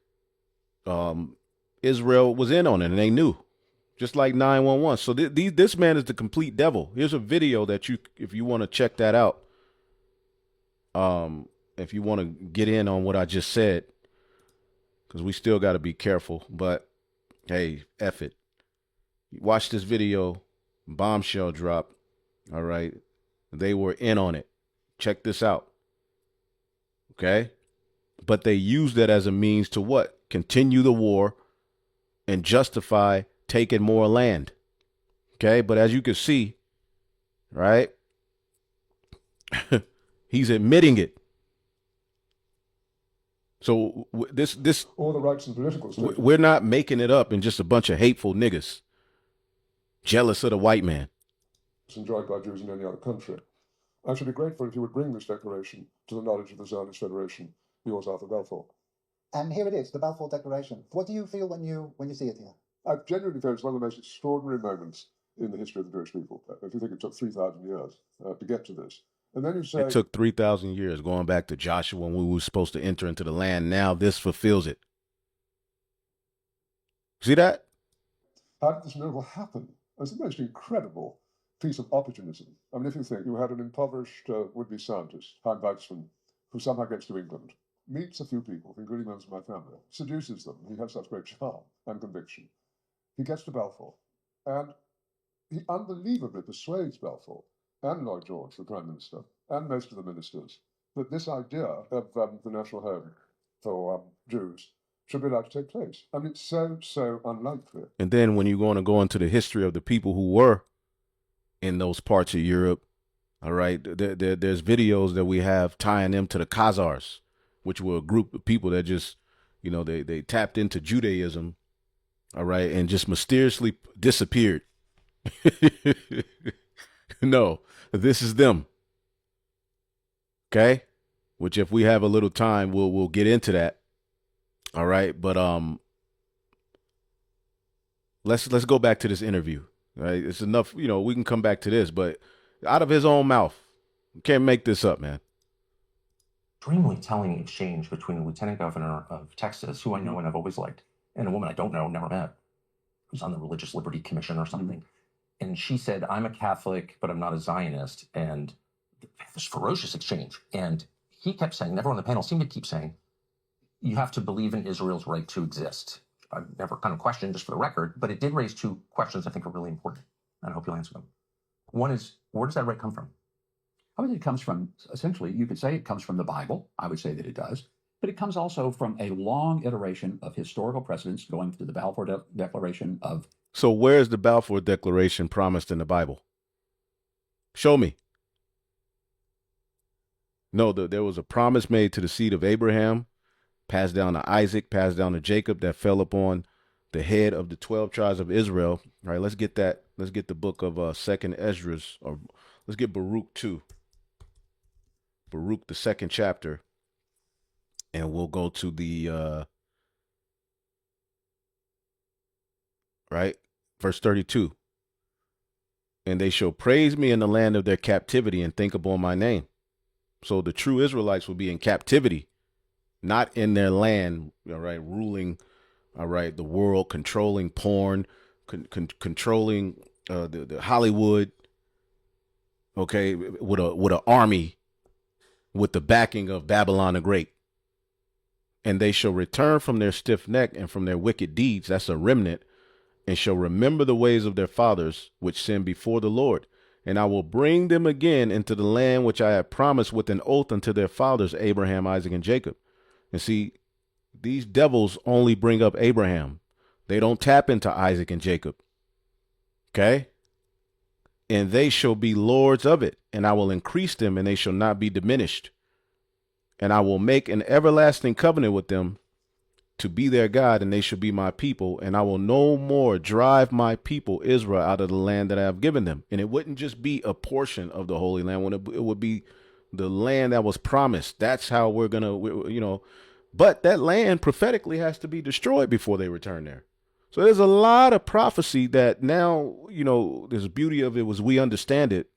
Israel was in on it and they knew. Just like 9/11. So this man is the complete devil. Here's a video that if you want to check that out, if you want to get in on what I just said, because we still got to be careful. But hey, F it. Watch this video. Bombshell drop. All right. They were in on it. Check this out. Okay. But they used that as a means to what? Continue the war and justify taking more land. Okay. But as you can see, right, he's admitting it. So this All the rights and political status. we're not making it up in just a bunch of hateful niggas jealous of the white man. Enjoyed by Jews in any other country. I should be grateful if you would bring this declaration to the knowledge of the Zionist Federation. Yours, Arthur Balfour. And here it is, the Balfour Declaration. What do you feel when you see it here? I genuinely feel it's one of the most extraordinary moments in the history of the Jewish people. If you think it took 3,000 years to get to this. And then you say... It took 3,000 years going back to Joshua when we were supposed to enter into the land. Now this fulfills it. See that? How did this miracle happen? It's the most incredible piece of opportunism. I mean, if you think you had an impoverished would-be scientist, Hein Weizmann, who somehow gets to England, meets a few people, including members of my family, seduces them. He has such great charm and conviction. He gets to Balfour, and he unbelievably persuades Balfour and Lloyd George, the Prime Minister, and most of the ministers, that this idea of the national home for Jews should be allowed to take place. I mean, it's so unlikely. And then when you're going to go into the history of the people who were in those parts of Europe, all right, there's videos that we have tying them to the Khazars, which were a group of people that just, they tapped into Judaism, all right, and just mysteriously disappeared. No, this is them. Okay, which if we have a little time, we'll get into that. All right, but let's go back to this interview. Right, it's enough. You know, we can come back to this, but out of his own mouth, you can't make this up, man. Extremely telling exchange between the lieutenant governor of Texas, who I know and I've always liked, and a woman I don't know, never met, who's on the Religious Liberty Commission or something. And she said, I'm a Catholic, but I'm not a Zionist. And this ferocious exchange. And he kept saying, and everyone on the panel seemed to keep saying, you have to believe in Israel's right to exist. I've never kind of questioned, just for the record, but it did raise two questions I think are really important. And I hope you'll answer them. One is, where does that right come from? I would say it comes from, essentially, you could say it comes from the Bible. I would say that it does. But it comes also from a long iteration of historical precedents going through the Balfour Declaration of. So where's the Balfour Declaration promised in the Bible? Show me. No, there was a promise made to the seed of Abraham, passed down to Isaac, passed down to Jacob, that fell upon the head of the 12 tribes of Israel. All right, let's get that. Let's get the book of Second Esdras, or let's get Baruch 2. Baruch, the second chapter, and we'll go to the right, verse 32. And they shall praise me in the land of their captivity and think upon my name. So the true Israelites will be in captivity, not in their land, all right, ruling, all right, the world, controlling porn, controlling the Hollywood, okay, with an army, with the backing of Babylon the Great. And they shall return from their stiff neck and from their wicked deeds, that's a remnant, and shall remember the ways of their fathers, which sinned before the Lord. And I will bring them again into the land which I have promised with an oath unto their fathers, Abraham, Isaac, and Jacob. And see, these devils only bring up Abraham. They don't tap into Isaac and Jacob. Okay? And they shall be lords of it, and I will increase them, and they shall not be diminished. And I will make an everlasting covenant with them to be their God, and they shall be my people. And I will no more drive my people Israel out of the land that I have given them. And it wouldn't just be a portion of the Holy Land, when it would be the land that was promised. That's how we're going to, you know, but that land prophetically has to be destroyed before they return there. So there's a lot of prophecy that now, you know, there's beauty of it was we understand it,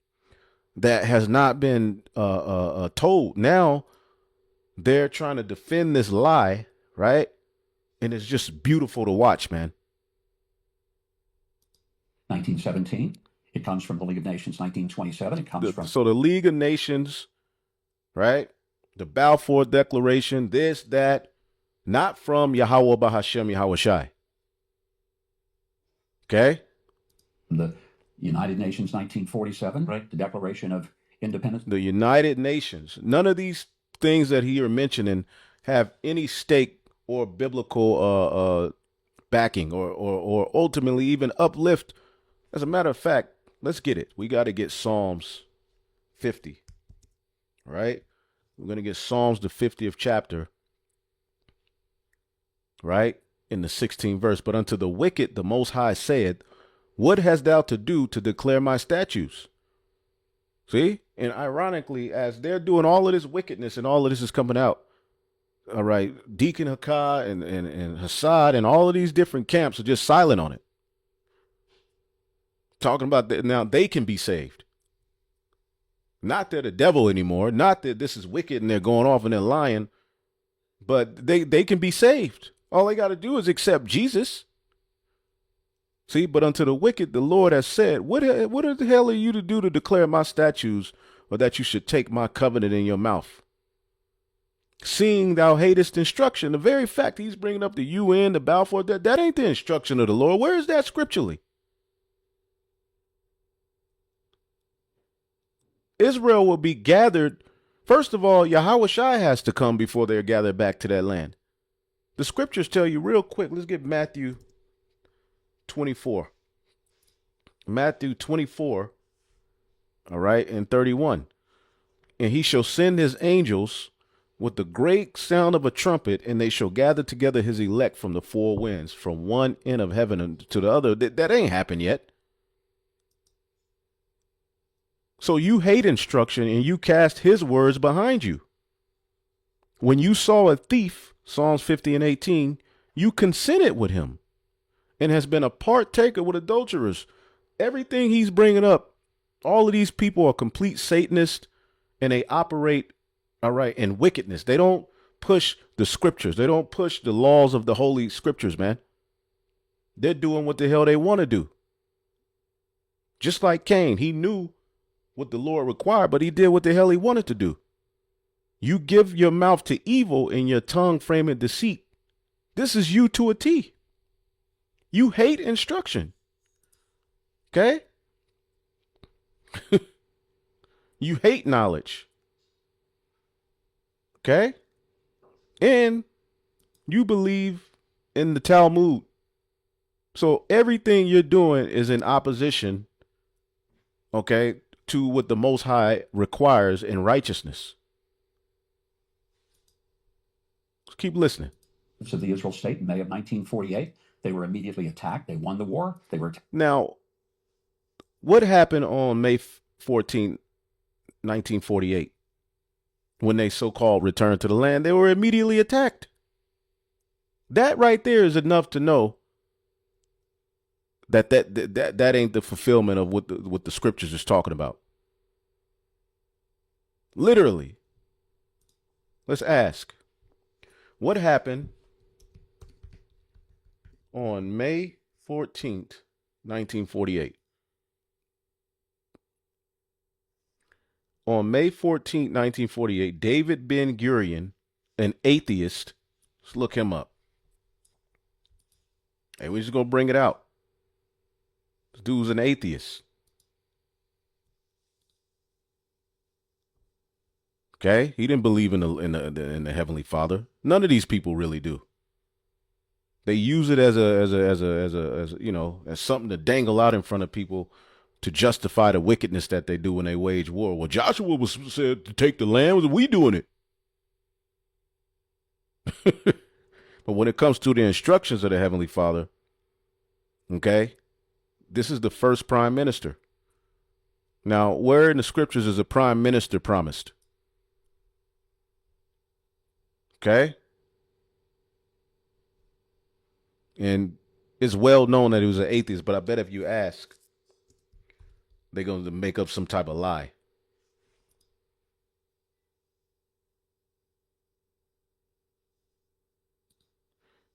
that has not been told. Now they're trying to defend this lie, right? And it's just beautiful to watch, man. 1917. It comes from the League of Nations. 1927. It comes from. So the League of Nations, right? The Balfour Declaration, this, that, not from Yahweh Bahashem Yahweh Shai. Okay? The United Nations, 1947, right? The Declaration of Independence. The United Nations. None of these things that he are mentioning have any stake or biblical backing or ultimately even uplift. As a matter of fact, let's get it. We got to get Psalms 50, right? We're going to get Psalms, the 50th chapter, right? In the 16th verse. But unto the wicked, the Most High saith, what hast thou to do to declare my statutes? See? And ironically, as they're doing all of this wickedness and all of this is coming out, all right, Deacon Hakah and Hassad and all of these different camps are just silent on it. Talking about that now they can be saved. Not they're the devil anymore. Not that this is wicked and they're going off and they're lying. But they can be saved. All they got to do is accept Jesus. See, but unto the wicked, the Lord has said, what the hell are you to do to declare my statutes, or that you should take my covenant in your mouth? Seeing thou hatest instruction. The very fact he's bringing up the UN, the Balfour, that ain't the instruction of the Lord. Where is that scripturally? Israel will be gathered. First of all, Yahweh Shai has to come before they're gathered back to that land. The scriptures tell you real quick. Let's get Matthew 24. Matthew 24, all right, and 31. And he shall send his angels with the great sound of a trumpet, and they shall gather together his elect from the four winds, from one end of heaven to the other. That ain't happened yet. So you hate instruction and you cast his words behind you. When you saw a thief, Psalms 50 and 18, you consented with him and has been a partaker with adulterers. Everything he's bringing up, all of these people are complete Satanists and they operate, all right, in wickedness. They don't push the scriptures. They don't push the laws of the holy scriptures, man. They're doing what the hell they want to do. Just like Cain, he knew what the Lord required, but he did what the hell he wanted to do. You give your mouth to evil and your tongue framing deceit. This is you to a T. You hate instruction. Okay? You hate knowledge. Okay? And you believe in the Talmud. So everything you're doing is in opposition, okay, to what the Most High requires in righteousness. Just keep listening. Of the Israel state in May of 1948. They were immediately attacked. They won the war. They were Now, what happened on May 14, 1948, when they so-called returned to the land? They were immediately attacked. That right there is enough to know that ain't the fulfillment of what the scriptures is talking about. Literally. Let's ask, what happened on May 14th, 1948? On May 14th, 1948, David Ben-Gurion, an atheist, let's look him up. Hey, we're just going to bring it out. This dude's an atheist. Okay? He didn't believe in the Heavenly Father. None of these people really do. They use it as you know, as something to dangle out in front of people to justify the wickedness that they do when they wage war. Well, Joshua was said to take the land. Was we doing it? But when it comes to the instructions of the Heavenly Father, okay, this is the first prime minister. Now, where in the scriptures is a prime minister promised? Okay? And it's well known that he was an atheist, but I bet if you ask, they're going to make up some type of lie.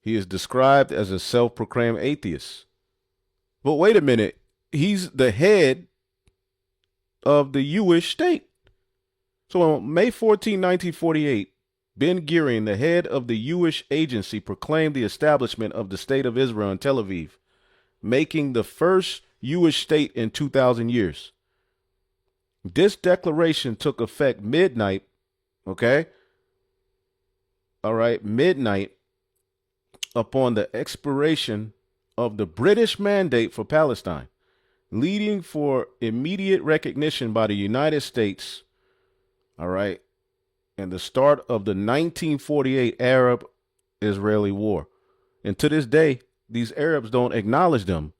He is described as a self-proclaimed atheist. But wait a minute. He's the head of the Jewish state. So on May 14, 1948, Ben-Gurion, the head of the Jewish agency, proclaimed the establishment of the state of Israel in Tel Aviv, making the first Jewish state in 2,000 years. This declaration took effect midnight, okay? All right, midnight upon the expiration of the British mandate for Palestine, leading for immediate recognition by the United States, all right, and the start of the 1948 Arab-Israeli War. And to this day, these Arabs don't acknowledge them.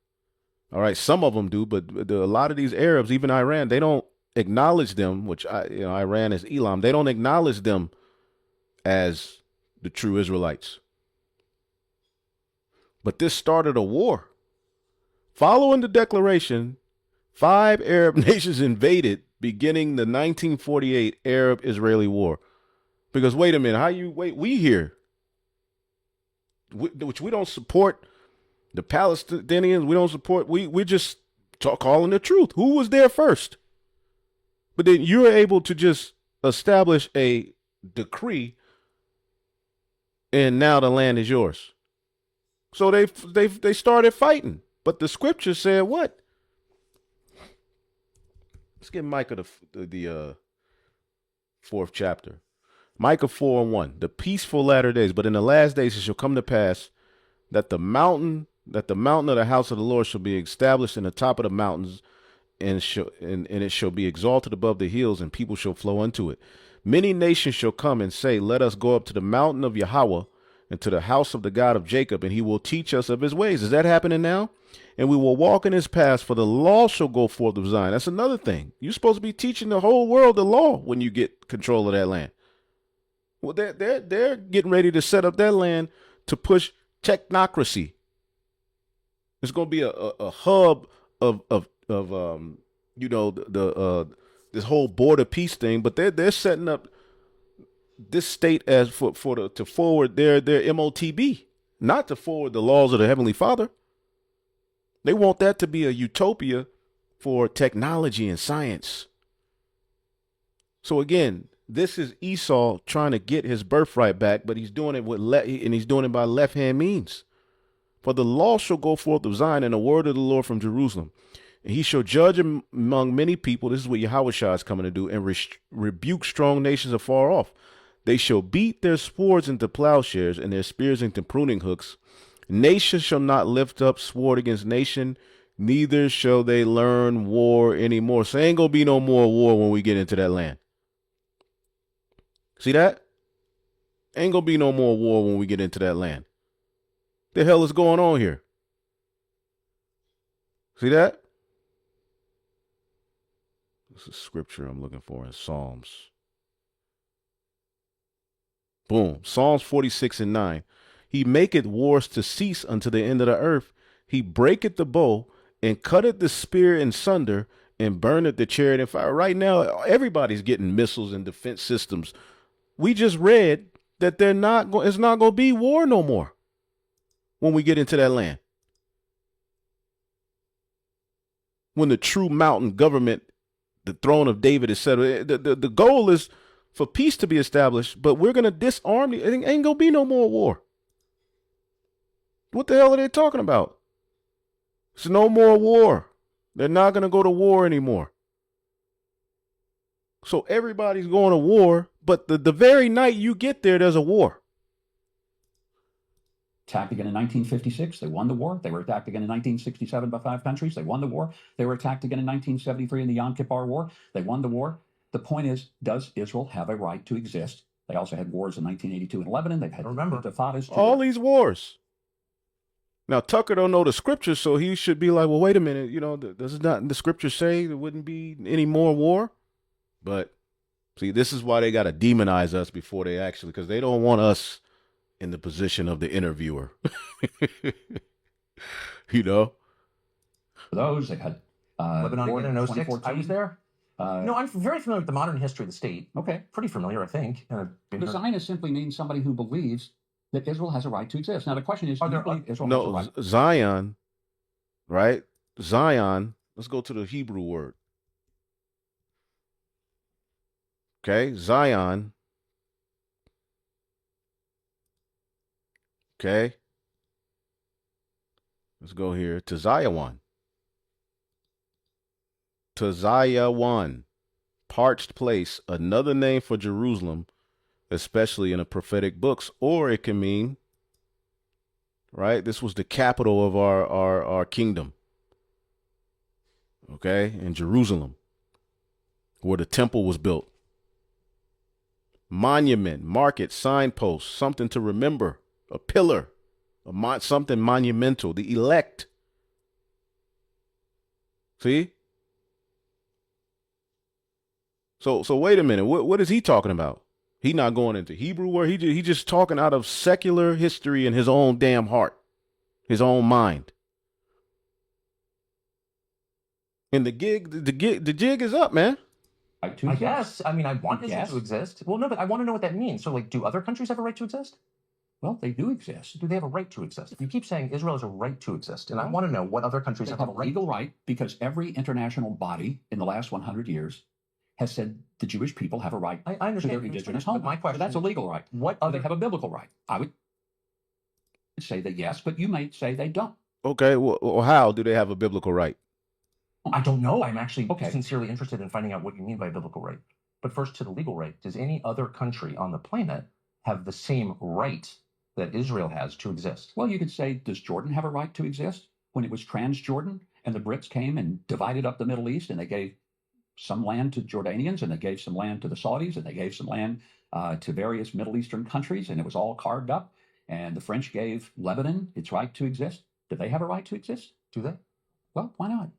All right, some of them do, but a lot of these Arabs, even Iran, they don't acknowledge them, which Iran is Elam. They don't acknowledge them as the true Israelites. But this started a war. Following the declaration, 5 Arab nations invaded, beginning the 1948 Arab-Israeli War. Because wait a minute, we here, which we don't support the Palestinians, we don't support, we're just calling the truth. Who was there first? But then you're able to just establish a decree, and now the land is yours. So they started fighting, but the scripture said what? Let's get Micah the 4th chapter. Micah 4:1. The peaceful latter days, but in the last days it shall come to pass that the mountain of the house of the Lord shall be established in the top of the mountains, and it shall be exalted above the hills, and people shall flow unto it. Many nations shall come and say, let us go up to the mountain of Yahweh, and to the house of the God of Jacob, and he will teach us of his ways. Is that happening now? And we will walk in his paths, for the law shall go forth of Zion. That's another thing. You're supposed to be teaching the whole world the law when you get control of that land. Well, they're getting ready to set up that land to push technocracy. It's going to be a hub of this whole border peace thing, but they're setting up this state as to forward their MOTB, not to forward the laws of the Heavenly Father. They want that to be a utopia for technology and science. So again, this is Esau trying to get his birthright back, but he's doing it and he's doing it by left-hand means. For the law shall go forth of Zion, and the word of the Lord from Jerusalem. And he shall judge among many people. This is what Yahushua is coming to do, and rebuke strong nations afar off. They shall beat their swords into plowshares and their spears into pruning hooks. Nation shall not lift up sword against nation, neither shall they learn war anymore. So ain't gonna be no more war when we get into that land. See that? Ain't gonna be no more war when we get into that land. The hell is going on here? See that? This is scripture I'm looking for in Psalms. Boom. Psalms 46:9. He maketh wars to cease unto the end of the earth. He breaketh the bow and cutteth the spear in sunder and burneth the chariot in fire. Right now, everybody's getting missiles and defense systems. We just read that it's not going to be war no more when we get into that land. When the true mountain government, the throne of David is settled, the goal is for peace to be established, but we're going to disarm. It ain't going to be no more war. What the hell are they talking about? It's no more war. They're not going to go to war anymore. So everybody's going to war, but the very night you get there, there's a war. Attacked again in 1956. They won the war. They were attacked again in 1967 by 5 countries. They won the war. They were attacked again in 1973 in the Yom Kippur War. They won the war. The point is, does Israel have a right to exist? They also had wars in 1982 in Lebanon. They've had intifadas. All these wars. Now, Tucker don't know the scriptures, so he should be like, well, wait a minute. Does not the scriptures say there wouldn't be any more war? But see, this is why they got to demonize us before they actually, because they don't want us in the position of the interviewer. For those, they had Lebanon again in 06. I was there. No, I'm very familiar with the modern history of the state. Okay. Pretty familiar, I think. The Zionist simply means somebody who believes that Israel has a right to exist. Now, the question is, do you believe Israel has a right? Zion, right? Zion, let's go to the Hebrew word. Okay, Zion. Okay. Let's go here to Zion. To Zion, parched place, another name for Jerusalem, especially in the prophetic books, or it can mean, right? This was the capital of our kingdom. Okay, in Jerusalem, where the temple was built. Monument, market, signpost, something to remember, a pillar, something monumental, the elect. See? So wait a minute. What is he talking about? He not going into Hebrew word. He just talking out of secular history in his own damn heart, his own mind. And the jig is up, man. I guess. I mean, I want Israel to exist. Well, no, but I want to know what that means. So, like, do other countries have a right to exist? Well, they do exist. Do they have a right to exist? If you keep saying Israel has a right to exist, and I want to know what other countries have a legal right, because every international body in the last 100 years has said the Jewish people have a right I understand, to their indigenous home. My question, so that's a legal right. What other? They have a biblical right. I would say that yes, but you may say they don't. Okay, well, how do they have a biblical right? I don't know. I'm actually sincerely interested in finding out what you mean by biblical right. But first, to the legal right, does any other country on the planet have the same right that Israel has to exist? Well, you could say, does Jordan have a right to exist? When it was Transjordan and the Brits came and divided up the Middle East, and they gave some land to Jordanians, and they gave some land to the Saudis, and they gave some land to various Middle Eastern countries, and it was all carved up. And the French gave Lebanon its right to exist. Do they have a right to exist? Do they? Well, why not?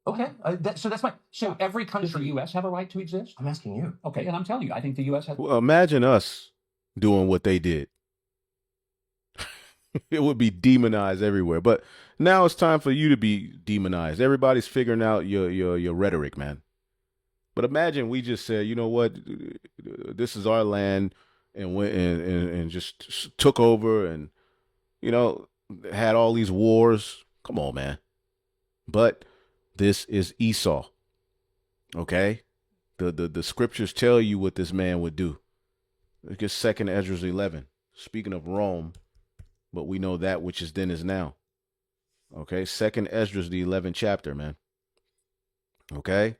Okay. So that's my. So every Does the country. U.S. have a right to exist? I'm asking you. Okay, and I'm telling you, I think the U.S. has. Well, imagine us doing what they did. It would be demonized everywhere. But now it's time for you to be demonized. Everybody's figuring out your rhetoric, man. But imagine we just said, you know what, this is our land, and went and just took over, and had all these wars. Come on, man. But this is Esau. Okay, the scriptures tell you what this man would do. Look at 2 Ezra 11. Speaking of Rome, but we know that which is then is now. Okay, 2 Ezra, the 11th chapter, man. Okay.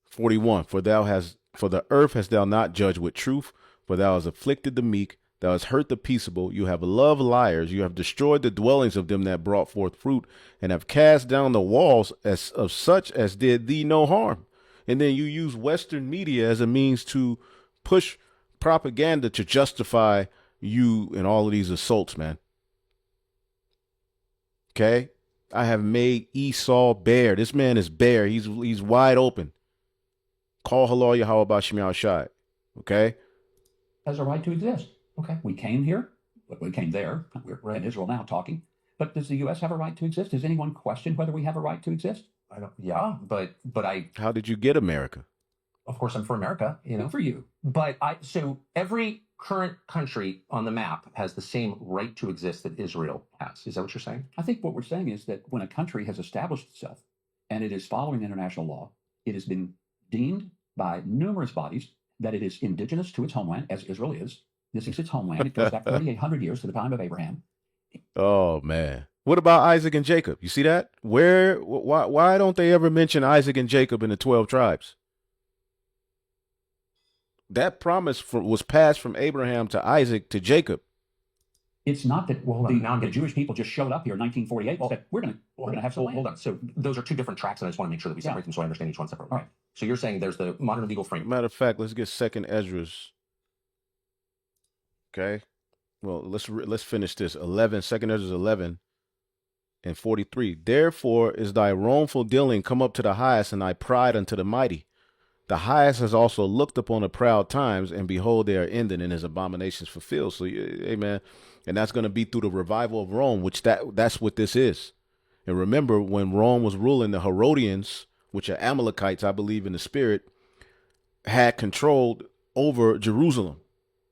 41. For the earth hast thou not judged with truth, for thou hast afflicted the meek, thou hast hurt the peaceable, you have loved liars, you have destroyed the dwellings of them that brought forth fruit, and have cast down the walls of such as did thee no harm. And then you use Western media as a means to push propaganda to justify you and all of these assaults, man. Okay? I have made Esau bare. This man is bare. He's wide open. Call Halal Yahweh Shemiah Shai. Okay? Has a right to exist. Okay. We came here. We came there. We're in Israel now talking. But does the U.S. have a right to exist? Does anyone question whether we have a right to exist? I don't. Yeah, but I. How did you get America? Of course, I'm for America. Good for you. But so every current country on the map has the same right to exist that Israel has. Is that what you're saying? I think what we're saying is that when a country has established itself and it is following international law, it has been deemed by numerous bodies that it is indigenous to its homeland, as Israel is. This is its homeland. It goes back 3,800 years to the time of Abraham. Oh, man. What about Isaac and Jacob? You see that? Why don't they ever mention Isaac and Jacob in the 12 tribes? That promise was passed from Abraham to Isaac to Jacob. It's not that the Jewish people just showed up here in 1948 and said, we're going to have some land. Hold on. So those are two different tracks, and I just want to make sure that we separate them so I understand each one separately. All right. So you're saying there's the modern legal framework. Matter of fact, let's get 2 Ezra's. Okay. Well, let's finish this. 2 Ezra's 11 and 43. Therefore is thy wrongful dealing come up to the highest, and thy pride unto the mighty. The highest has also looked upon the proud times, and behold, they are ended, and his abominations fulfilled. So, amen. And that's going to be through the revival of Rome, which that's what this is. And remember, when Rome was ruling, the Herodians, which are Amalekites, I believe in the spirit, had controlled over Jerusalem.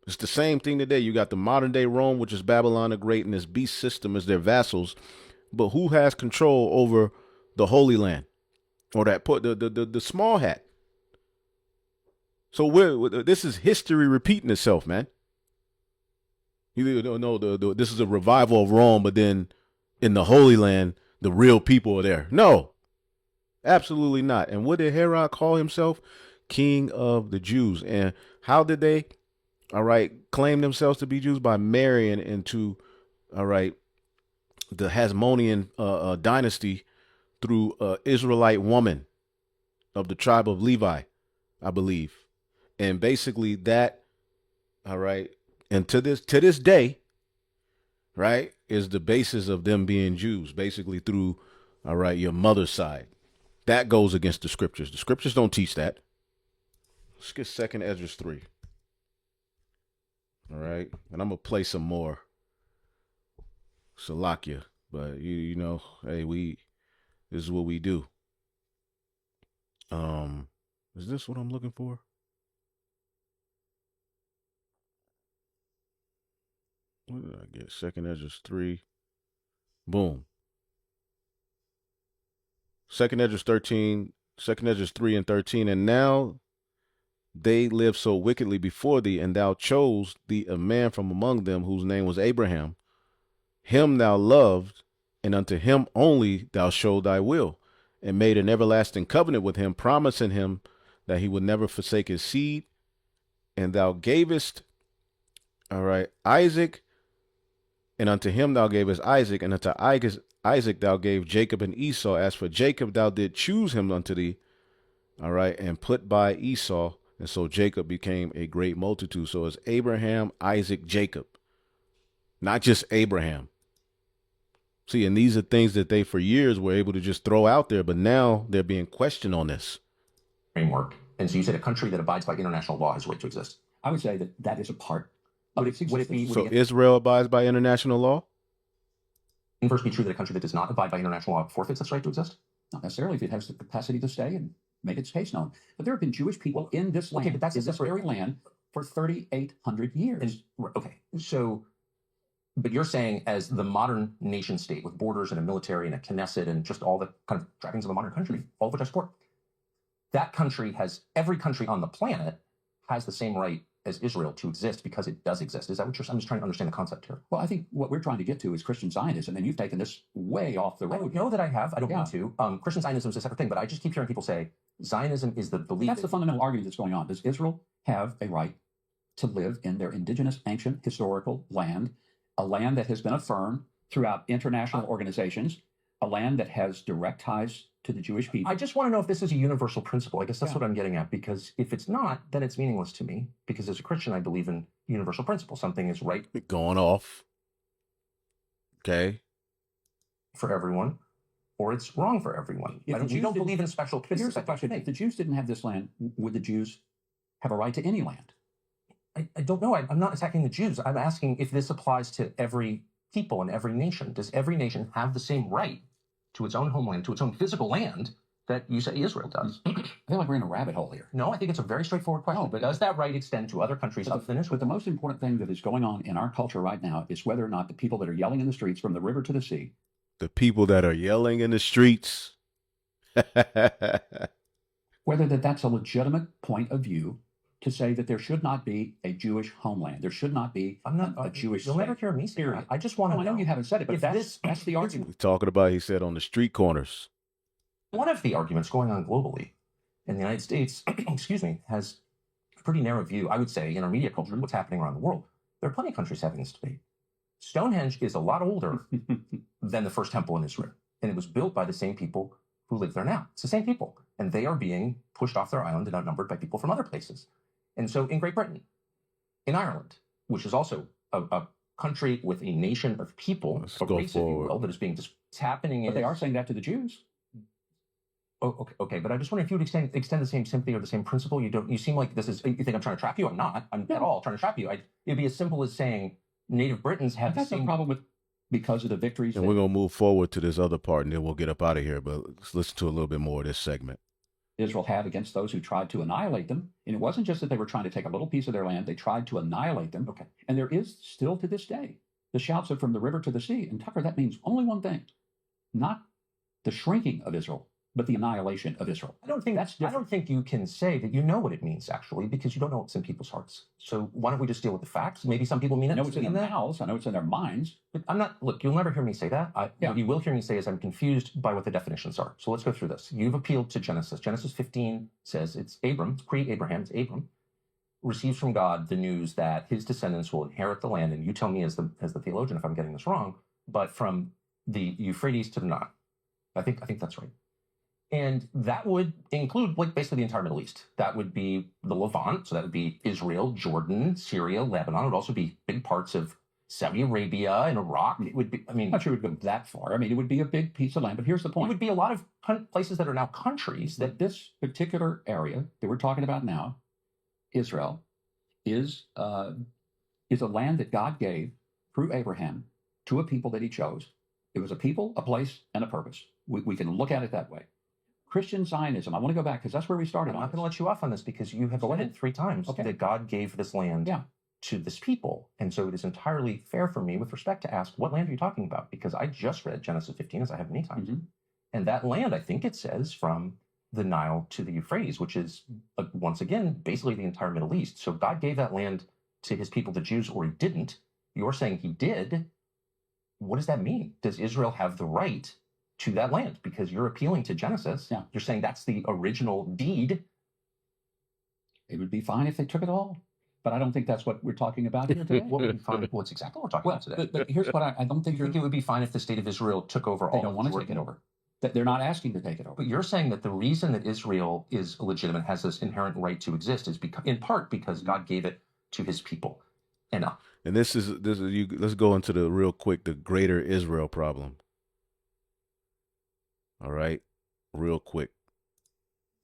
It's the same thing today. You got the modern day Rome, which is Babylon the Great, and this beast system is their vassals. But who has control over the Holy Land, or the small hat? So this is history repeating itself, man. You don't know this is a revival of Rome, but then in the Holy Land, the real people are there. No, absolutely not. And what did Herod call himself? King of the Jews. And how did they, claim themselves to be Jews? By marrying into, the Hasmonean dynasty through an Israelite woman of the tribe of Levi, I believe. And basically that, and to this day, is the basis of them being Jews, basically through, your mother's side. That goes against the scriptures. The scriptures don't teach that. Let's get 2 Ezra 3. All right. And I'm going to play some more Salakia. But, hey, this is what we do. Is this what I'm looking for? What did I get? 2 Ezra 3. Boom. 2 Ezra 13, 2 Ezra 3 and 13. And now they lived so wickedly before thee, and thou chose thee a man from among them whose name was Abraham. Him thou loved, and unto him only thou showed thy will, and made an everlasting covenant with him, promising him that he would never forsake his seed. And thou gavest, Isaac, and unto him thou gavest Isaac, and unto Isaac thou gave Jacob and Esau. As for Jacob, thou did choose him unto thee, and put by Esau. And so Jacob became a great multitude. So it's Abraham, Isaac, Jacob. not just Abraham. See, and these are things that they for years were able to just throw out there, but now they're being questioned on this framework. And so you said a country that abides by international law has a right to exist. I would say that that is a part of its Would it be? existence. So Israel abides by international law? Can first be true that a country that does not abide by international law forfeits its right to exist? Not necessarily if it has the capacity to stay and make its case known. But there have been Jewish people in this land, but that's a in this separate very land, for 3,800 years. Okay, so, but you're saying as the modern nation state with borders and a military and a Knesset and just all the kind of trappings of a modern country, all of which I support, that country has, every country on the planet has the same right as Israel to exist because it does exist. Is that what you're saying? I'm just trying to understand the concept here. Well, I think what we're trying to get to is Christian Zionism, and you've taken this way off the I road. don't know that I have. I don't mean to. Christian Zionism is a separate thing, but I just keep hearing people say Zionism is the belief. That's the fundamental argument that's going on. Does Israel have a right to live in their indigenous, ancient, historical land, a land that has been affirmed throughout international organizations, a land that has direct ties to the Jewish people? I just want to know if this is a universal principle. I guess that's what I'm getting at, because if it's not, then it's meaningless to me, because as a Christian, I believe in universal principle. Something is right Going off. Okay. for everyone, or it's wrong for everyone. If the We Jews don't didn't- believe in special But cases. here's the question. If the Jews didn't have this land, would the Jews have a right to any land? I don't know. I'm not attacking the Jews. I'm asking if this applies to every people and every nation. Does every nation have the same right to its own homeland, to its own physical land that you say Israel does? I feel like we're in a rabbit hole here. No, I think it's a very straightforward question. No, but- does that right extend to other countries other than But Israel? the most important thing that is going on in our culture right now is whether or not the people that are yelling in the streets from the river to the sea, The people that are yelling in the streets. whether that's a legitimate point of view to say that there should not be a Jewish homeland. There should not be I'm not a Jewish You'll state. never hear me say Period. that. I just want to No, I know you haven't said it, but if that's this- the argument. We're talking about, he said, on the street corners. One of the arguments going on globally in the United States, excuse me, has a pretty narrow view, I would say, in our media culture, what's happening around the world. There are plenty of countries having this debate. Stonehenge is a lot older than the first temple in Israel, and it was built by the same people who live there now. It's the same people, and they are being pushed off their island and outnumbered by people from other places. And so in Great Britain, in Ireland, which is also a country with a nation of people, Let's a go race, if you forward. will, that is being it's happening in But they are saying that to the Jews. Oh, okay, but I just wonder if you would extend the same sympathy or the same principle. You don't. You seem like this is. You think I'm trying to trap you? I'm not. I'm at all trying to trap you. It'd be as simple as saying native Britons have the That's no same problem with because of the victories. And that we're going to move forward to this other part, and then we'll get up out of here. But let's listen to a little bit more of this segment. Israel had against those who tried to annihilate them. And it wasn't just that they were trying to take a little piece of their land, they tried to annihilate them. Okay. And there is still to this day the shouts of from the river to the sea. And Tucker, that means only one thing, not the shrinking of Israel, but the annihilation of Israel. I don't think That's I different. don't think you can say that you know what it means actually, because you don't know what's in people's hearts. So why don't we just deal with the facts? Maybe some people mean it. I know it's in mean their that. mouths, I know it's in their minds. But I'm not. Look, you'll never hear me say that. Yeah. What you will hear me say is I'm confused by what the definitions are. So let's go through this. You've appealed to Genesis. Genesis 15 says it's Abram, it's pre-Abraham, it's Abram, receives from God the news that his descendants will inherit the land. And you tell me as the theologian if I'm getting this wrong, but from the Euphrates to the Nile. I think that's right. And that would include like basically the entire Middle East. That would be the Levant. So that would be Israel, Jordan, Syria, Lebanon. It would also be big parts of Saudi Arabia and Iraq. It would be, I mean, I'm not sure it would go that far. I mean, it would be a big piece of land, but here's the it point. would be a lot of places that are now countries that That this particular area that we're talking about now, Israel, is a land that God gave through Abraham to a people that he chose. It was a people, a place, and a purpose. We can look at it that way. Christian Zionism, I want to go back because that's where we started I'm on not this. going to let you off on this because you have Go said ahead. it 3 times Okay. that God gave this land Yeah. to this people. And so it is entirely fair for me with respect to ask, what land are you talking about? Because I just read Genesis 15, as I have many times. Mhm. And that land, I think it says, from the Nile to the Euphrates, which is, once again, basically the entire Middle East. So God gave that land to his people, the Jews, or he didn't. You're saying he did. What does that mean? Does Israel have the right to that land? Because you're appealing to Genesis. Yeah. You're saying that's the original deed. It would be fine if they took it all, but I don't think that's what we're talking about here today. What would be fine? Well, it's exactly what we're talking Well, about today. but here's what I don't think You think it would be fine if the state of Israel took over they all don't of want to Jordan? take it over. That they're not asking to take it over. But you're saying that the reason that Israel is legitimate, has this inherent right to exist, is in part because God gave it to his people. And And this is you. Let's go into the real quick the greater Israel problem. All right, real quick.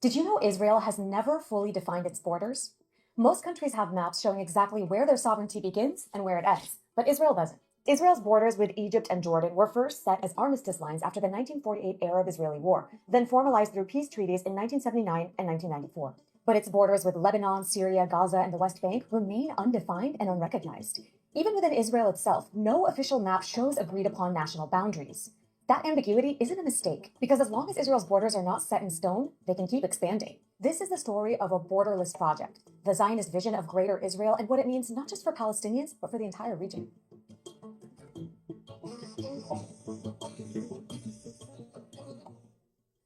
Did you know Israel has never fully defined its borders? Most countries have maps showing exactly where their sovereignty begins and where it ends, but Israel doesn't. Israel's borders with Egypt and Jordan were first set as armistice lines after the 1948 Arab-Israeli War, then formalized through peace treaties in 1979 and 1994. But its borders with Lebanon, Syria, Gaza, and the West Bank remain undefined and unrecognized. Even within Israel itself, no official map shows agreed-upon national boundaries. That ambiguity isn't a mistake, because as long as Israel's borders are not set in stone, they can keep expanding. This is the story of a borderless project, the Zionist vision of Greater Israel and what it means not just for Palestinians, but for the entire region.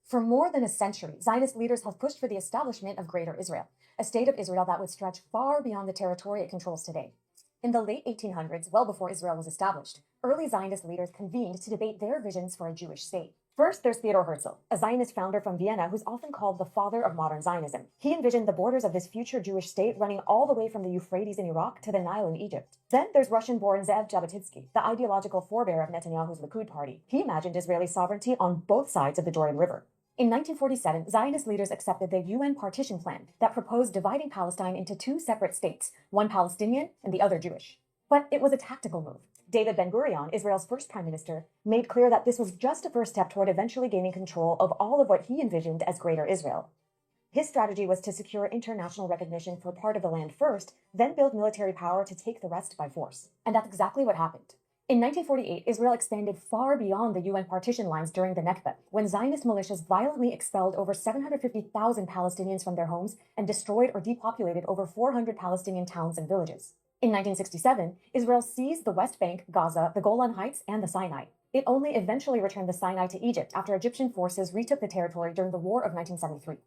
For more than a century, Zionist leaders have pushed for the establishment of Greater Israel, a state of Israel that would stretch far beyond the territory it controls today. In the late 1800s, well before Israel was established, early Zionist leaders convened to debate their visions for a Jewish state. First, there's Theodor Herzl, a Zionist founder from Vienna who's often called the father of modern Zionism. He envisioned the borders of this future Jewish state running all the way from the Euphrates in Iraq to the Nile in Egypt. Then there's Russian-born Zev Jabotinsky, the ideological forebear of Netanyahu's Likud party. He imagined Israeli sovereignty on both sides of the Jordan River. In 1947, Zionist leaders accepted the UN partition plan that proposed dividing Palestine into two separate states, one Palestinian and the other Jewish. But it was a tactical move. David Ben-Gurion, Israel's first prime minister, made clear that this was just a first step toward eventually gaining control of all of what he envisioned as Greater Israel. His strategy was to secure international recognition for part of the land first, then build military power to take the rest by force. And that's exactly what happened. In 1948, Israel expanded far beyond the UN partition lines during the Nakba, when Zionist militias violently expelled over 750,000 Palestinians from their homes and destroyed or depopulated over 400 Palestinian towns and villages. In 1967, Israel seized the West Bank, Gaza, the Golan Heights, and the Sinai. It only eventually returned the Sinai to Egypt after Egyptian forces retook the territory during the War of 1973.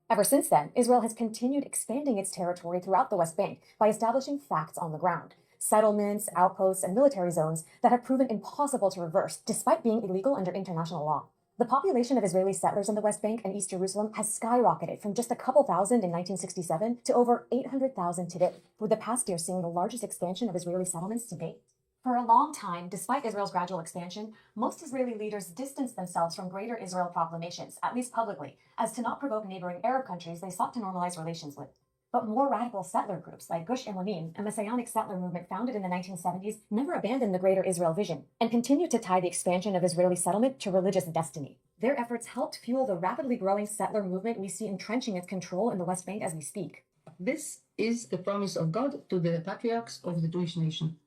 Ever since then, Israel has continued expanding its territory throughout the West Bank by establishing facts on the ground, settlements, outposts, and military zones that have proven impossible to reverse despite being illegal under international law. The population of Israeli settlers in the West Bank and East Jerusalem has skyrocketed from just a couple thousand in 1967 to over 800,000 today, with the past year seeing the largest expansion of Israeli settlements to date. For a long time, despite Israel's gradual expansion, most Israeli leaders distanced themselves from Greater Israel proclamations, at least publicly, as to not provoke neighboring Arab countries they sought to normalize relations with. But more radical settler groups like Gush Emunim, a messianic settler movement founded in the 1970s, never abandoned the Greater Israel vision and continued to tie the expansion of Israeli settlement to religious destiny. Their efforts helped fuel the rapidly growing settler movement we see entrenching its control in the West Bank as we speak. This is the promise of God to the patriarchs of the Jewish nation.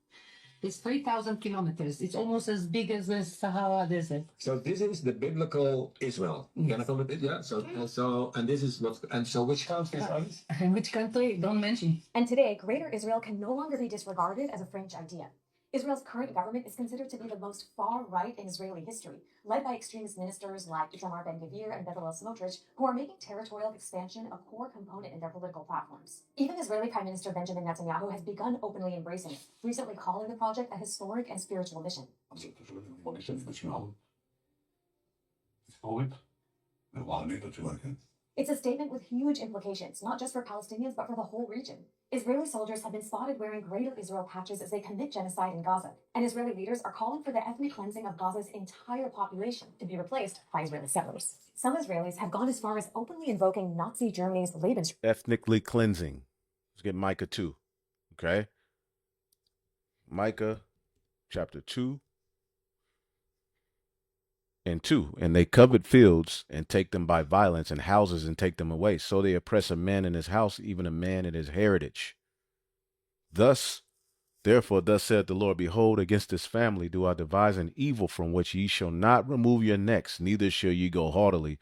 It's 3,000 kilometers. It's almost as big as the Sahara Desert. So this is the biblical Israel. Yes. Yeah. So and this is what and so which countries are these? And which country? Don't mention. And today, Greater Israel can no longer be disregarded as a fringe idea. Israel's current government is considered to be the most far-right in Israeli history, led by extremist ministers like Itamar Ben-Gvir and Bezalel Smotrich, who are making territorial expansion a core component in their political platforms. Even Israeli Prime Minister Benjamin Netanyahu has begun openly embracing it, recently calling the project a historic and spiritual mission. It's a statement with huge implications, not just for Palestinians, but for the whole region. Israeli soldiers have been spotted wearing Greater Israel patches as they commit genocide in Gaza, and Israeli leaders are calling for the ethnic cleansing of Gaza's entire population to be replaced by Israeli settlers. Some Israelis have gone as far as openly invoking Nazi Germany's Lebensraum. Ethnically cleansing. Let's get Micah 2. Okay? Micah chapter 2 and 2. And they covet fields and take them by violence, and houses and take them away. So they oppress a man in his house, even a man in his heritage. Therefore, thus saith the Lord, behold, against this family do I devise an evil from which ye shall not remove your necks, neither shall ye go haughtily,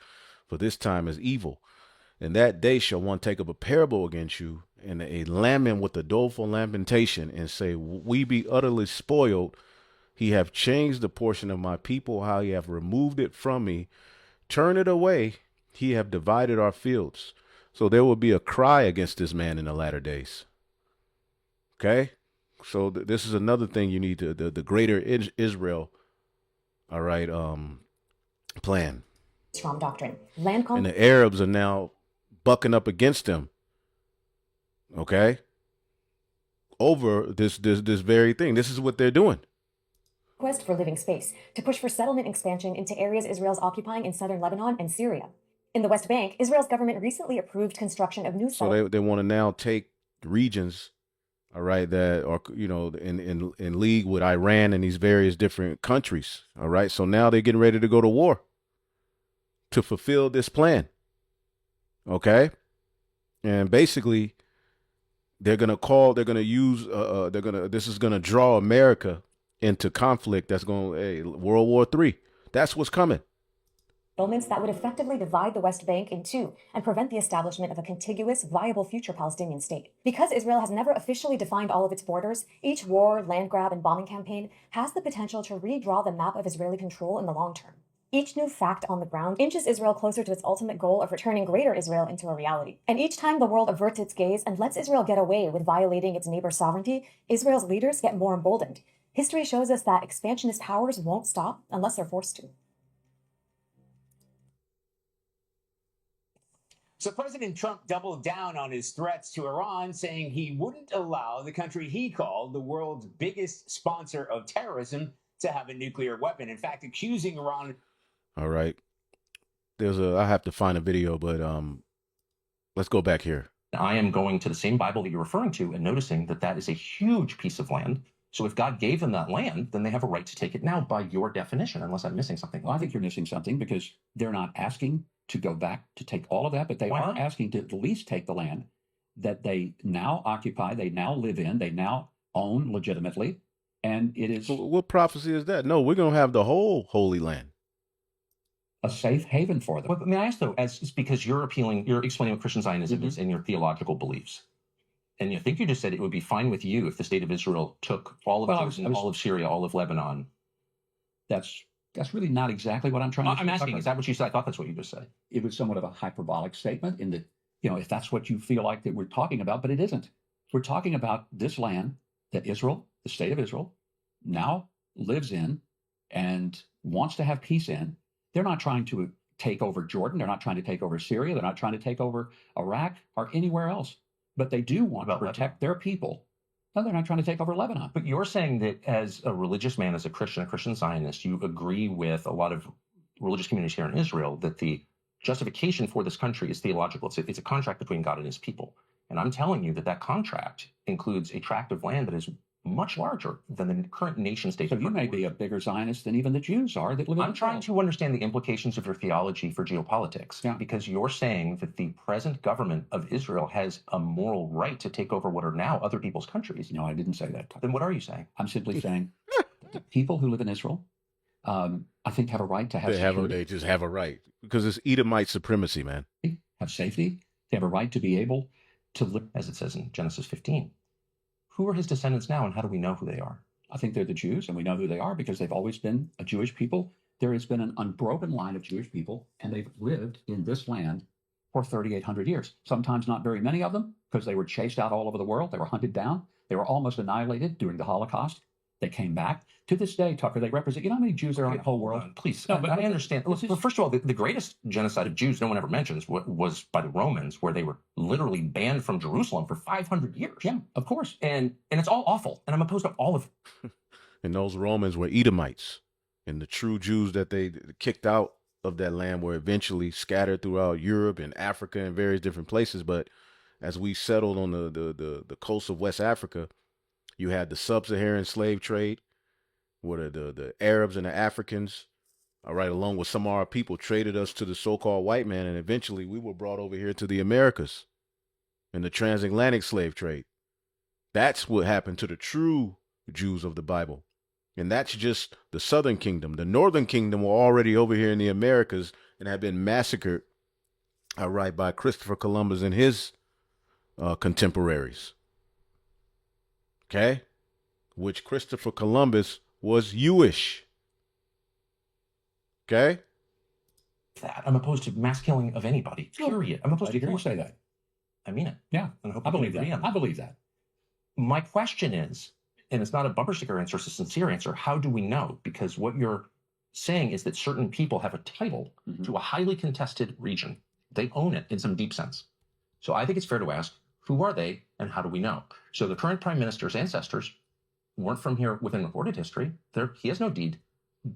for this time is evil. In that day shall one take up a parable against you, and a lament with a doleful lamentation, and say, we be utterly spoiled. He have changed the portion of my people, how he have removed it from me. Turn it away, he have divided our fields. So there will be a cry against this man in the latter days. Okay? So this is another thing you need to, the Greater Israel, all right, plan. Doctrine. And the Arabs are now bucking up against them. Okay? over this very thing. This is what they're doing. Quest for living space to push for settlement expansion into areas Israel's occupying in southern Lebanon and Syria. In the West Bank, Israel's government recently approved construction of new So they want to now take regions, all right, that are, you know, in league with Iran and these various different countries. All right. So now they're getting ready to go to war to fulfill this plan. Okay. And basically they're going to use, this is going to draw America into conflict. That's going, World War III. That's what's coming. Settlements that would effectively divide the West Bank in two and prevent the establishment of a contiguous, viable future Palestinian state. Because Israel has never officially defined all of its borders, each war, land grab, and bombing campaign has the potential to redraw the map of Israeli control in the long term. Each new fact on the ground inches Israel closer to its ultimate goal of returning Greater Israel into a reality. And each time the world averts its gaze and lets Israel get away with violating its neighbor's sovereignty, Israel's leaders get more emboldened. History shows us that expansionist powers won't stop unless they're forced to. So President Trump doubled down on his threats to Iran, saying he wouldn't allow the country he called the world's biggest sponsor of terrorism to have a nuclear weapon. In fact, accusing Iran. All right. I have to find a video, but let's go back here. I am going to the same Bible that you're referring to and noticing that that is a huge piece of land. So if God gave them that land, then they have a right to take it now by your definition, unless I'm missing something. Well, I think you're missing something because they're not asking to go back to take all of that, but they are asking to at least take the land that they now occupy, they now live in, they now own legitimately. And it is... What prophecy is that? No, we're going to have the whole Holy Land. A safe haven for them. Well, may I ask, though, it's because you're explaining what Christian Zionism is and your theological beliefs. And you think you just said it would be fine with you if the state of Israel took all of all of Syria, all of Lebanon. That's really not exactly what I'm trying to say. I'm asking, is that what you said? I thought that's what you just said. It was somewhat of a hyperbolic statement in that, you know, if that's what you feel like that we're talking about, but it isn't. We're talking about this land that Israel, the state of Israel, now lives in and wants to have peace in. They're not trying to take over Jordan. They're not trying to take over Syria. They're not trying to take over Iraq or anywhere else. But they do want to protect their people. No, they're not trying to take over Lebanon. But you're saying that as a religious man, as a Christian Zionist, you agree with a lot of religious communities here in Israel that the justification for this country is theological. It's a contract between God and his people. And I'm telling you that contract includes a tract of land that is much larger than the current nation state. So you may be a bigger Zionist than even the Jews are that live in I'm trying to understand the implications of your theology for geopolitics, because you're saying that the present government of Israel has a moral right to take over what are now other people's countries. No, I didn't say that. Then what are you saying? I'm simply saying the people who live in Israel, I think, have a right to have security. They just have a right because it's Edomite supremacy, man. Have safety. They have a right to be able to live, as it says in Genesis 15. Who are his descendants now, and how do we know who they are? I think they're the Jews, and we know who they are because they've always been a Jewish people. There has been an unbroken line of Jewish people, and they've lived in this land for 3,800 years. Sometimes not very many of them because they were chased out all over the world. They were hunted down. They were almost annihilated during the Holocaust. They came back. To this day, Tucker, they represent, you know how many Jews there are in the whole world? Please, no, but I understand. Well, first of all, the greatest genocide of Jews no one ever mentions was by the Romans, where they were literally banned from Jerusalem for 500 years. Yeah, of course. And it's all awful, and I'm opposed to all of it. And those Romans were Edomites, and the true Jews that they kicked out of that land were eventually scattered throughout Europe and Africa and various different places. But as we settled on the coast of West Africa, you had the sub-Saharan slave trade, where the Arabs and the Africans, all right, along with some of our people, traded us to the so-called white man, and eventually we were brought over here to the Americas in the transatlantic slave trade. That's what happened to the true Jews of the Bible. And that's just the southern kingdom. The northern kingdom were already over here in the Americas and had been massacred, all right, by Christopher Columbus and his contemporaries. Okay? Which Christopher Columbus was Jewish. Okay? I'm opposed to mass killing of anybody, period. I'm opposed to hear you say that. I mean it. Yeah, I believe that. I believe that. My question is, and it's not a bumper sticker answer, it's a sincere answer, how do we know? Because what you're saying is that certain people have a title to a highly contested region. They own it in some deep sense. So I think it's fair to ask, Who are they, and how do we know? So the current prime minister's ancestors weren't from here within recorded history. He has no deed.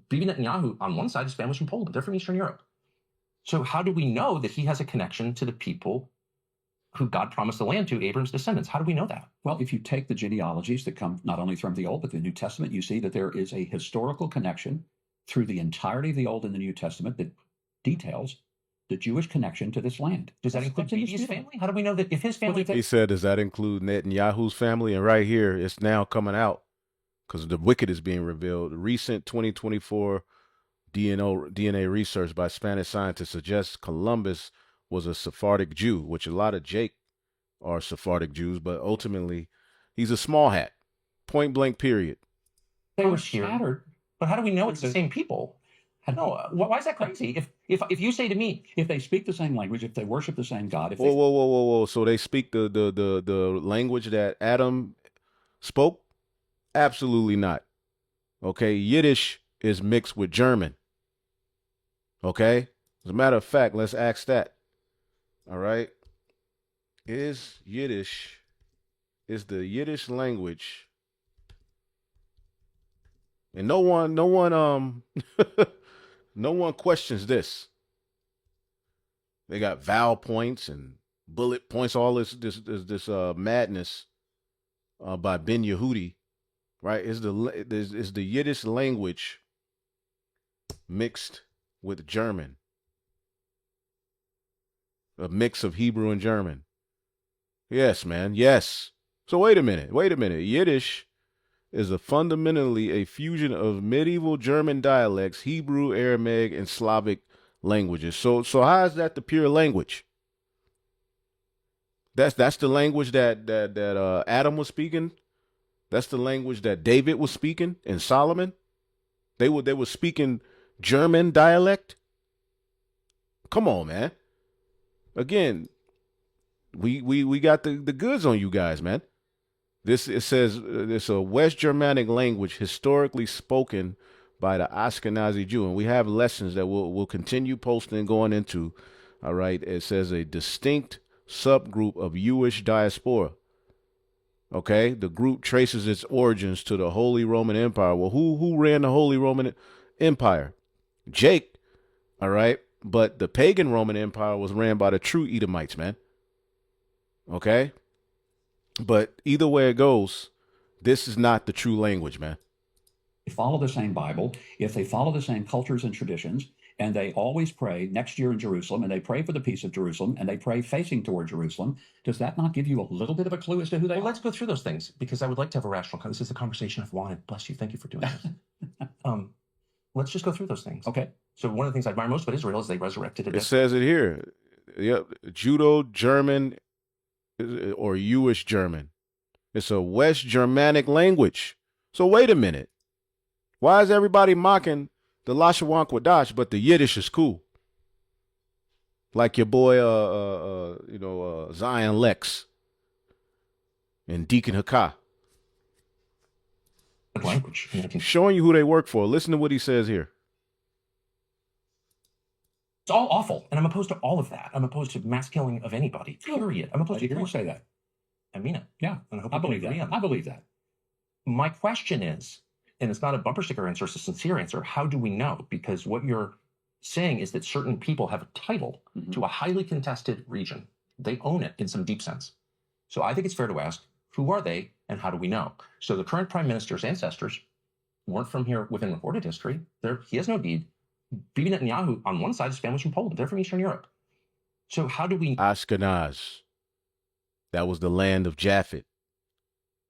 Bibi Netanyahu, on one side, his family's from Poland. They're from Eastern Europe. So how do we know that he has a connection to the people who God promised the land to, Abram's descendants? How do we know that? Well, if you take the genealogies that come not only from the Old but the New Testament, you see that there is a historical connection through the entirety of the Old and the New Testament that details the Jewish connection to this land. Does that include Bibi's family? How do we know that if his family... He said, does that include Netanyahu's family? And right here, it's now coming out because the wicked is being revealed. Recent 2024 DNA research by Spanish scientists suggests Columbus was a Sephardic Jew, which a lot of Jake are Sephardic Jews, but ultimately he's a small hat. Point blank, period. They were scattered. But how do we know it's the same people? No, why is that crazy? If you say to me, if they speak the same language, if they worship the same God, if they... Whoa. So they speak the language that Adam spoke? Absolutely not. Okay, Yiddish is mixed with German. Okay? As a matter of fact, let's ask that. All right? Is the Yiddish language, and no one no one questions this. They got vowel points and bullet points, all this madness by Ben Yehudi, right? Is the Yiddish language mixed with German? A mix of Hebrew and German. Yes, man. Yes. So wait a minute. Yiddish is fundamentally a fusion of medieval German dialects, Hebrew, Aramaic, and Slavic languages. So how is that the pure language? That's the language that Adam was speaking. That's the language that David was speaking and Solomon. They were speaking German dialect. Come on, man. Again, we got the goods on you guys, man. It says it's a West Germanic language historically spoken by the Ashkenazi Jew, and we have lessons that we'll continue posting and going into. All right, it says a distinct subgroup of Jewish diaspora. Okay, the group traces its origins to the Holy Roman Empire. Well, who ran the Holy Roman Empire? Jake. All right, but the pagan Roman Empire was ran by the true Edomites, man. Okay, but either way it goes, this is not the true language, man. They follow the same Bible, if they follow the same cultures and traditions, and they always pray next year in Jerusalem, and they pray for the peace of Jerusalem, and they pray facing toward Jerusalem, does that not give you a little bit of a clue as to who they are? Let's go through those things, because I would like to have a rational... This is the conversation I've wanted. Bless you. Thank you for doing this. Let's just go through those things. Okay. So one of the things I admire most about Israel is they resurrected it. It says it here. Yep. Judo-German or Jewish German. It's a West Germanic language. So wait a minute. Why is everybody mocking the Lashawan Kwadash, but the Yiddish is cool? Like your boy, Zion Lex and Deacon Hakah. Language. Showing you who they work for. Listen to what he says here. It's all awful, and I'm opposed to all of that. I'm opposed to mass killing of anybody, period. I'm opposed to hear you say that. I mean it. Yeah, and I hope I believe that. I believe that. My question is, and it's not a bumper sticker answer, it's a sincere answer, how do we know? Because what you're saying is that certain people have a title to a highly contested region. They own it in some deep sense. So I think it's fair to ask, who are they and how do we know? So the current prime minister's ancestors weren't from here within recorded history. He has no deed. Bibi Netanyahu, on one side, his family's from Poland. They're from Eastern Europe. So how do we... Ashkenaz. That was the land of Japhet.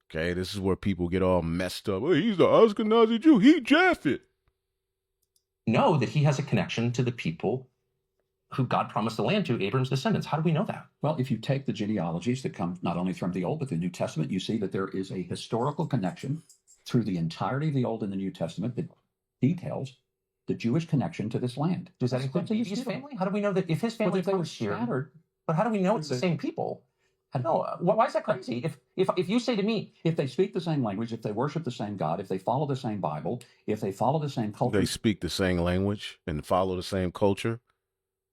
Okay, this is where people get all messed up. Oh, he's the Ashkenazi Jew. He Japhet. Know that he has a connection to the people who God promised the land to, Abram's descendants. How do we know that? Well, if you take the genealogies that come not only from the Old but the New Testament, you see that there is a historical connection through the entirety of the Old and the New Testament that details the Jewish connection to this land. Does that include his family? How do we know that if his family was scattered? But how do we know it's the same people? No, why is that crazy? If you say to me, if they speak the same language, if they worship the same God, if they follow the same Bible, if they follow the same culture, they speak the same language and follow the same culture,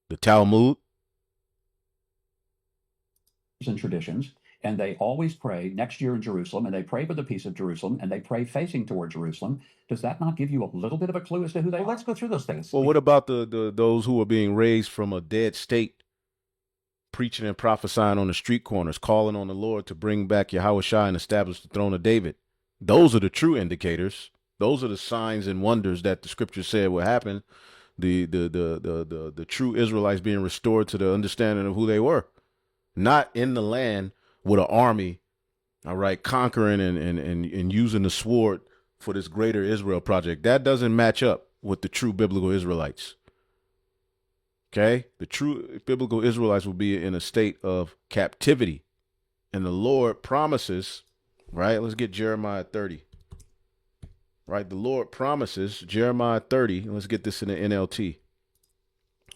the Talmud and traditions, and they always pray next year in Jerusalem, and they pray for the peace of Jerusalem, and they pray facing toward Jerusalem. Does that not give you a little bit of a clue as to who they are? Let's go through those things. Well, what about the those who are being raised from a dead state, preaching and prophesying on the street corners, calling on the Lord to bring back Yahushua and establish the throne of David? Those are the true indicators. Those are the signs and wonders that the scripture said will happen. The true Israelites being restored to the understanding of who they were, not in the land with an army, all right, conquering and using the sword for this greater Israel project. That doesn't match up with the true biblical Israelites. Okay, the true biblical Israelites will be in a state of captivity, and the Lord promises, right? Let's get Jeremiah 30. Right, the Lord promises, Jeremiah 30. Let's get this in the NLT.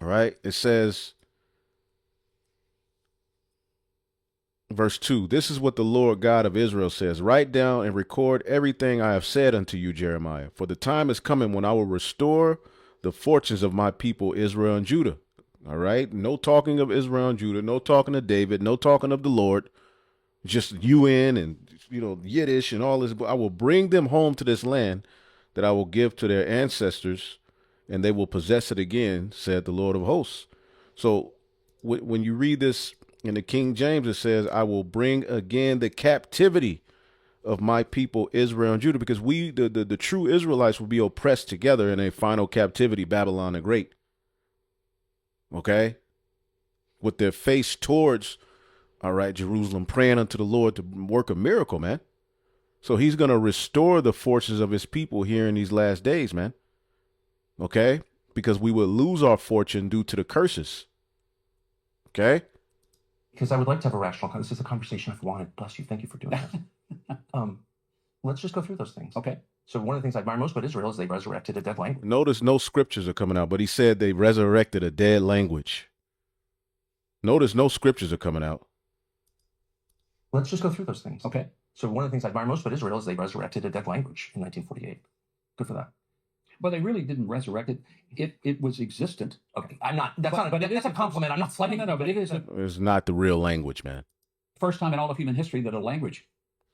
All right, it says, verse 2, this is what the Lord God of Israel says: write down and record everything I have said unto you, Jeremiah, for the time is coming when I will restore the fortunes of my people Israel and Judah. All right, no talking of Israel and Judah, no talking of David, no talking of the Lord, just UN and Yiddish and all this. I will bring them home to this land that I will give to their ancestors, and they will possess it again, said the Lord of hosts. So when you read this in the King James, it says, I will bring again the captivity of my people Israel and Judah, because the true Israelites will be oppressed together in a final captivity, Babylon the Great. Okay? With their face towards, all right, Jerusalem, praying unto the Lord to work a miracle, man. So he's going to restore the fortunes of his people here in these last days, man. Okay? Because we would lose our fortune due to the curses. Okay? Because I would like to have a rational, this is a conversation I've wanted. Bless you. Thank you for doing this. Let's just go through those things. Okay. So one of the things I admire most about Israel is they resurrected a dead language. Notice no scriptures are coming out, but he said they resurrected a dead language. Notice no scriptures are coming out. Let's just go through those things. Okay. So one of the things I admire most about Israel is they resurrected a dead language in 1948. Good for that. Well, they really didn't resurrect it. It was existent. Okay. That's a compliment. I'm not slighting. No, but it is It's not the real language, man. first time in all of human history that a language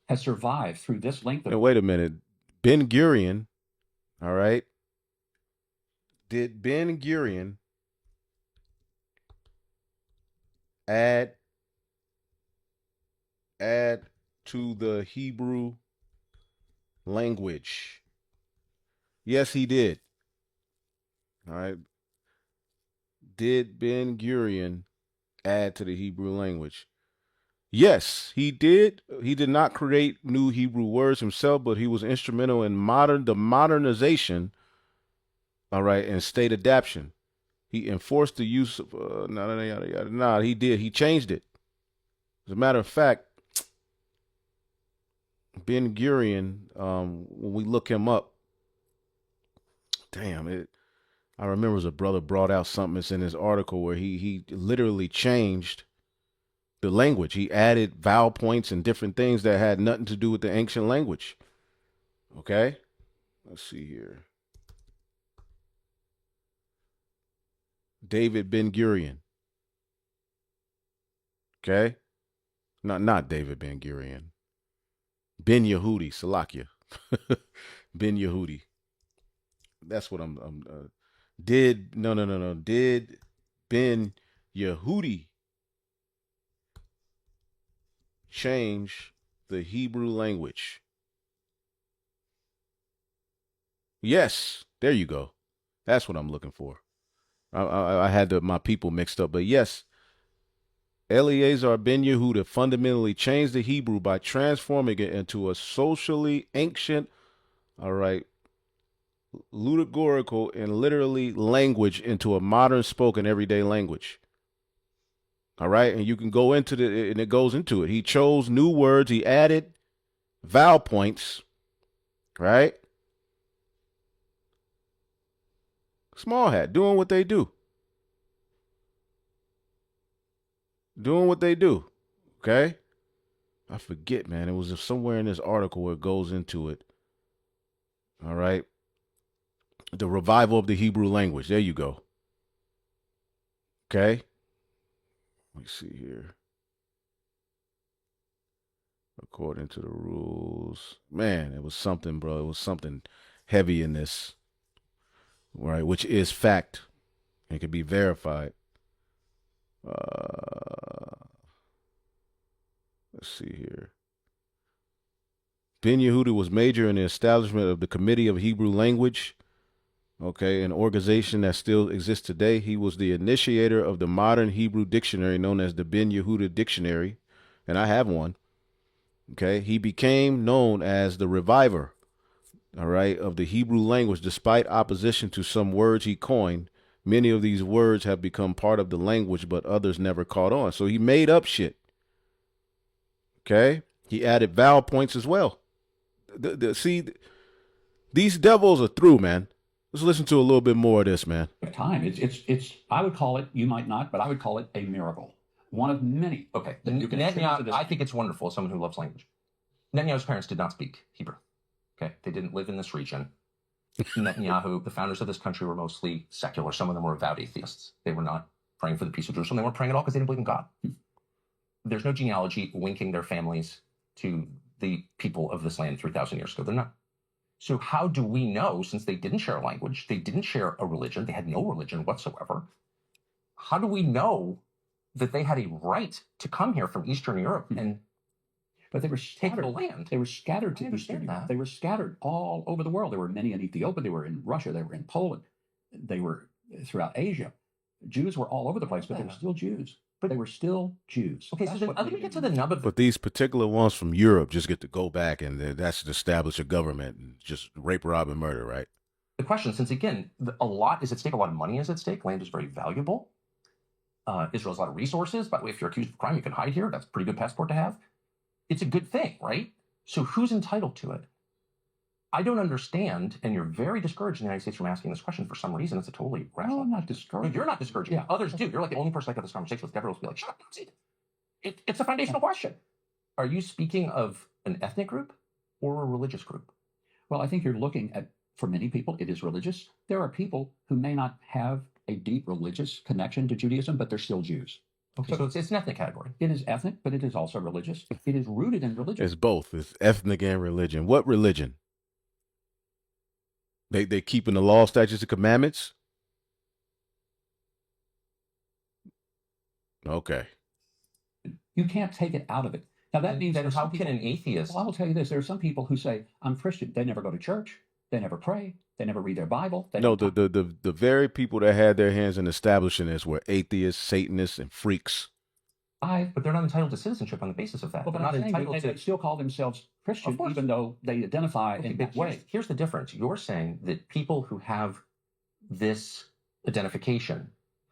has survived through this length of. Now, wait a minute. Ben Gurion, all right. Did Ben Gurion add to the Hebrew language? Yes, he did. All right. Did Ben Gurion add to the Hebrew language? Yes, he did. He did not create new Hebrew words himself, but he was instrumental in the modernization, all right, and state adaptation. He enforced the use of he did. He changed it. As a matter of fact, Ben Gurion, when we look him up, I remember as a brother brought out something that's in his article where he literally changed the language. He added vowel points and different things that had nothing to do with the ancient language. Okay? Let's see here. David Ben Gurion. Okay? Not David Ben Gurion. Ben Yehudi, Salakia. Ben Yehudi. That's what did Ben Yehudi change the Hebrew language? Yes, there you go. That's what I'm looking for. I had my people mixed up, but yes, Eleazar Ben Yehuda fundamentally changed the Hebrew by transforming it into a socially ancient, all right, ludicorical and literally language into a modern spoken everyday language. All right. And you can go into and it goes into it. He chose new words. He added vowel points, right? Small hat doing what they do. Doing what they do. Okay. I forget, man. It was somewhere in this article where it goes into it. All right. The revival of the Hebrew language. There you go. Okay. Let me see here. according to the rules. Man, it was something, bro. It was something heavy in this, right? Which is fact and can be verified. Let's see here. Ben Yehuda was major in the establishment of the Committee of Hebrew Language, okay, an organization that still exists today. He was the initiator of the modern Hebrew dictionary known as the Ben Yehuda Dictionary, and I have one. Okay, he became known as the reviver, all right, of the Hebrew language. Despite opposition to some words he coined, many of these words have become part of the language, but others never caught on. So he made up shit. Okay, he added vowel points as well. See, these devils are through, man. Let's listen to a little bit more of this, man. Time. It's. I would call it. You might not, but I would call it a miracle. One of many. Okay. You can Netanyahu, I think it's wonderful as someone who loves language. Netanyahu's parents did not speak Hebrew. Okay, they didn't live in this region. Netanyahu, the founders of this country, were mostly secular. Some of them were avowed atheists. They were not praying for the peace of Jerusalem. They weren't praying at all because they didn't believe in God. There's no genealogy linking their families to the people of this land 3,000 years ago. They're not. So how do we know, since they didn't share a language, they didn't share a religion, they had no religion whatsoever, how do we know that they had a right to come here from Eastern Europe and but they were take scattered. the land? They were scattered I to understand Eastern Europe. that. They were scattered all over the world. There were many in Ethiopia. They were in Russia. They were in Poland. They were throughout Asia. Jews were all over the place, but they were still Jews. But they were still Jews. Okay, so let me get to the nub of But these particular ones from Europe just get to go back and that's to establish a government and just rape, rob, and murder, right? the question, since again, a lot is at stake, a lot of money is at stake. Land is very valuable. Israel has a lot of resources. By the way, if you're accused of crime, you can hide here. That's a pretty good passport to have. It's a good thing, right? So who's entitled to it? I don't understand, and you're very discouraged in the United States from asking this question for some reason. It's a totally rational. No, I'm not discouraged. No, you're not discouraged. Yeah. Others do. You're like the only person I have this conversation with. Everyone will be like, shut up, don't say it. It's a foundational question. Are you speaking of an ethnic group or a religious group? Well, I think you're looking at, for many people, it is religious. There are people who may not have a deep religious connection to Judaism, but they're still Jews. Okay, so it's an ethnic category. It is ethnic, but it is also religious. It is rooted in religion. It's both. It's ethnic and religion. What religion? They keeping the law, statutes, and commandments? Okay. You can't take it out of it. Now that means that how can an atheist? Well, I will tell you this: there are some people who say, "I'm Christian." They never go to church. They never pray. They never read their Bible. No, the very people that had their hands in establishing this were atheists, Satanists, and freaks. But they're not entitled to citizenship on the basis of that. Well, they're not entitled to. They still call themselves Christian, even though they identify in that way. Here's the difference. You're saying that people who have this identification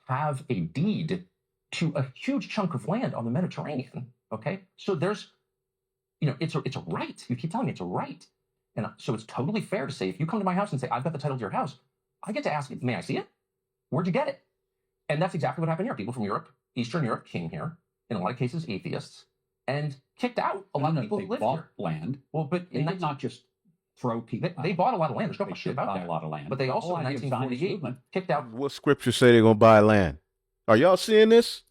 have a deed to a huge chunk of land on the Mediterranean. Okay, so there's, it's a right. You keep telling me it's a right, and so it's totally fair to say if you come to my house and say I've got the title to your house, I get to ask, may I see it? Where'd you get it? And that's exactly what happened here. People from Europe, Eastern Europe, came here. In a lot of cases, atheists, and kicked out a lot of people who lived here. Land. Well, but they did not just throw people. They bought a lot of land. There's no question about that. A lot of land. But they also, in 1948, kicked out. What scripture say they're gonna buy land? Are y'all seeing this?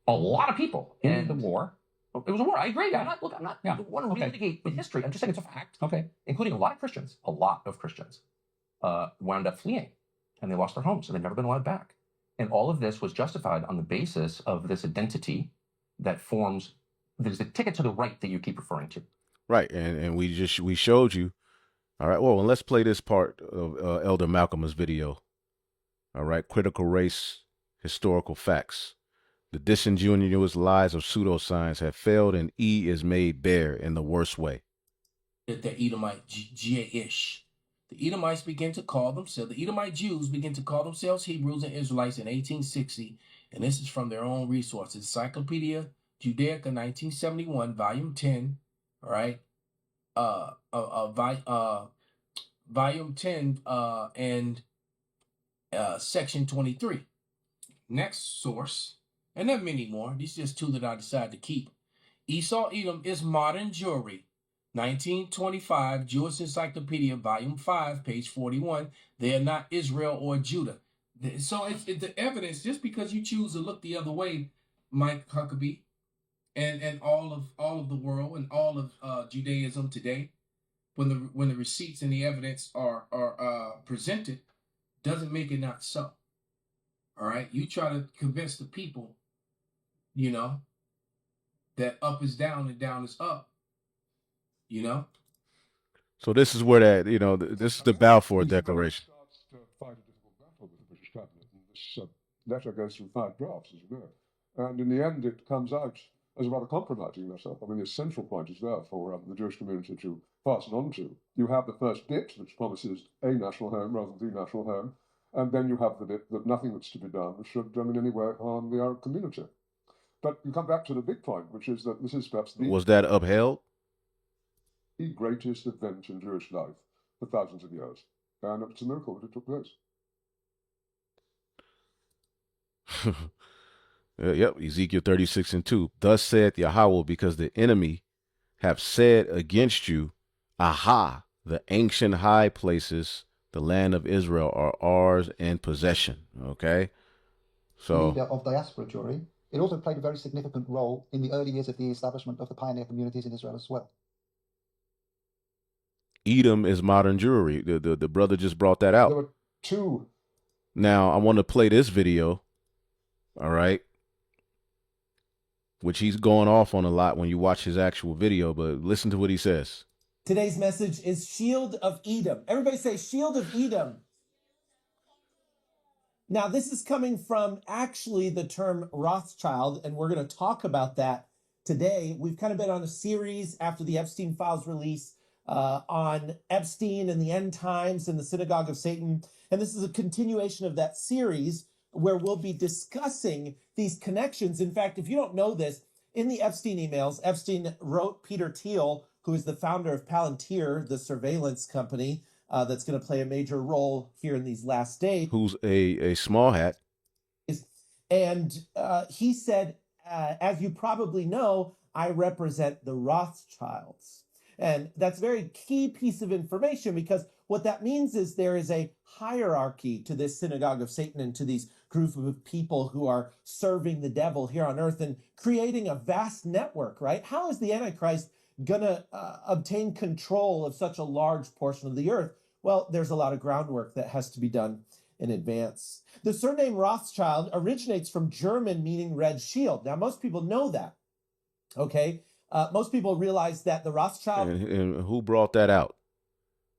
A lot of people in the war. It was a war. I agree. I'm not want to relitigate the history. I'm just saying it's a fact. Okay. Including a lot of Christians. A lot of Christians wound up fleeing, and they lost their homes, and they've never been allowed back. And all of this was justified on the basis of this identity that forms. There's the ticket to the right that you keep referring to. Right, and we showed you. All right, well, let's play this part of Elder Malcolm's video. All right, critical race, historical facts. The disingenuous lies of pseudoscience have failed, and E is made bare in the worst way. The Edomite J-ish. The Edomites begin to call themselves, the Edomite Jews begin to call themselves Hebrews and Israelites in 1860, and this is from their own resources. Encyclopedia Judaica, 1971, volume 10, all right, volume 10, and section 23. Next source, and there are many more. These are just two that I decided to keep. Esau Edom is modern Jewry. 1925, Jewish Encyclopedia, Volume 5, page 41. They are not Israel or Judah. So it's the evidence, just because you choose to look the other way, Mike Huckabee, and all of the world and all of Judaism today, when the receipts and the evidence are presented, doesn't make it not so. All right, you try to convince the people, you know, that up is down and down is up. You know. So this is where that, you know, this is the Balfour Declaration. Starts to fight a difficult battle with the British cabinet, and this letter goes through 5 drafts, as you know. And in the end, it comes out as a rather compromising letter. I mean, the central point is there for the Jewish community to fasten on to. You have the first bit, which promises a national home rather than the national home, and then you have the bit that nothing that's to be done should in any way harm the Arab community. But you come back to the big point, which is that this is perhaps Was that upheld? the greatest event in Jewish life for thousands of years. And it's a miracle that it took place. Yep, Ezekiel 36:2. Thus saith Yahweh, because the enemy have said against you, aha, the ancient high places, the land of Israel, are ours in possession. Okay? So, leader of diaspora Jewry, it also played a very significant role in the early years of the establishment of the pioneer communities in Israel as well. Edom is modern Jewry. The brother just brought that out. There were 2. Now, I want to play this video, all right, which he's going off on a lot when you watch his actual video, but listen to what he says. Today's message is Shield of Edom. Everybody say Shield of Edom. Now, this is coming from actually the term Rothschild, and we're going to talk about that today. We've kind of been on a series after the Epstein files release on Epstein and the end times and the synagogue of Satan. And this is a continuation of that series where we'll be discussing these connections. In fact, if you don't know this, in the Epstein emails, Epstein wrote Peter Thiel, who is the founder of Palantir, the surveillance company, that's going to play a major role here in these last days. Who's a small hat. And he said, as you probably know, I represent the Rothschilds. And that's a very key piece of information, because what that means is there is a hierarchy to this synagogue of Satan and to these group of people who are serving the devil here on earth and creating a vast network, right? How is the Antichrist going to obtain control of such a large portion of the earth? Well, there's a lot of groundwork that has to be done in advance. The surname Rothschild originates from German, meaning red shield. Now, most people know that, okay? Most people realize that the Rothschild... And who brought that out?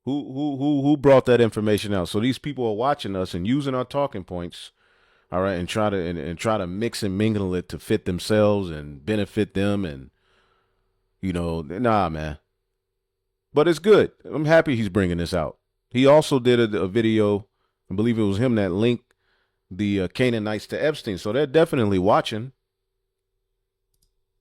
Who brought that information out? So these people are watching us and using our talking points, all right, and try to mix and mingle it to fit themselves and benefit them, and you know, nah, man. But it's good. I'm happy he's bringing this out. He also did a video, I believe it was him that linked the Canaanites to Epstein, so they're definitely watching.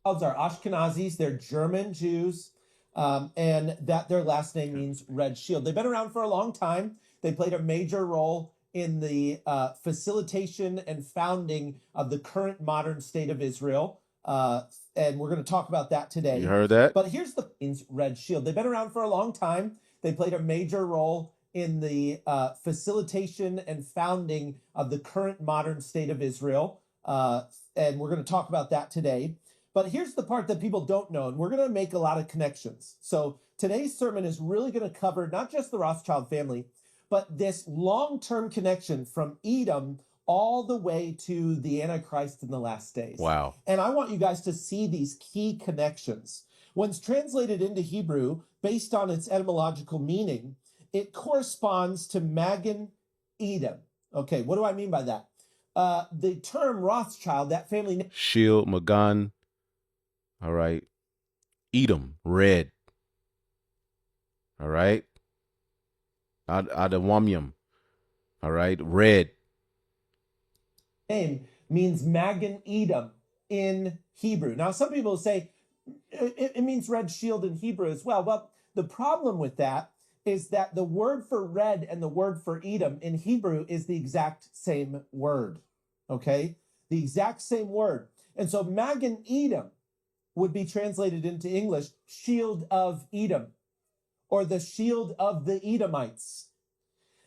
Are Ashkenazis, they're German Jews, and that their last name means red shield. They've been around for a long time. They played a major role in the facilitation and founding of the current modern state of Israel. And we're going to talk about that today. You heard that? But here's the means red shield. They've been around for a long time. They played a major role in the facilitation and founding of the current modern state of Israel. And we're going to talk about that today. But here's the part that people don't know, and we're going to make a lot of connections. So today's sermon is really going to cover not just the Rothschild family, but this long-term connection from Edom all the way to the Antichrist in the last days. Wow. And I want you guys to see these key connections. When it's translated into Hebrew, based on its etymological meaning, it corresponds to Magan Edom. Okay, what do I mean by that? The term Rothschild, that family name... Shield, Magan, all right. Edom, red. All right. Adawamium, all right. Red. Name means Magan Edom in Hebrew. Now, some people say it means red shield in Hebrew as well. Well, the problem with that is that the word for red and the word for Edom in Hebrew is the exact same word, okay? The exact same word. And so Magan Edom would be translated into English, shield of Edom, or the shield of the Edomites.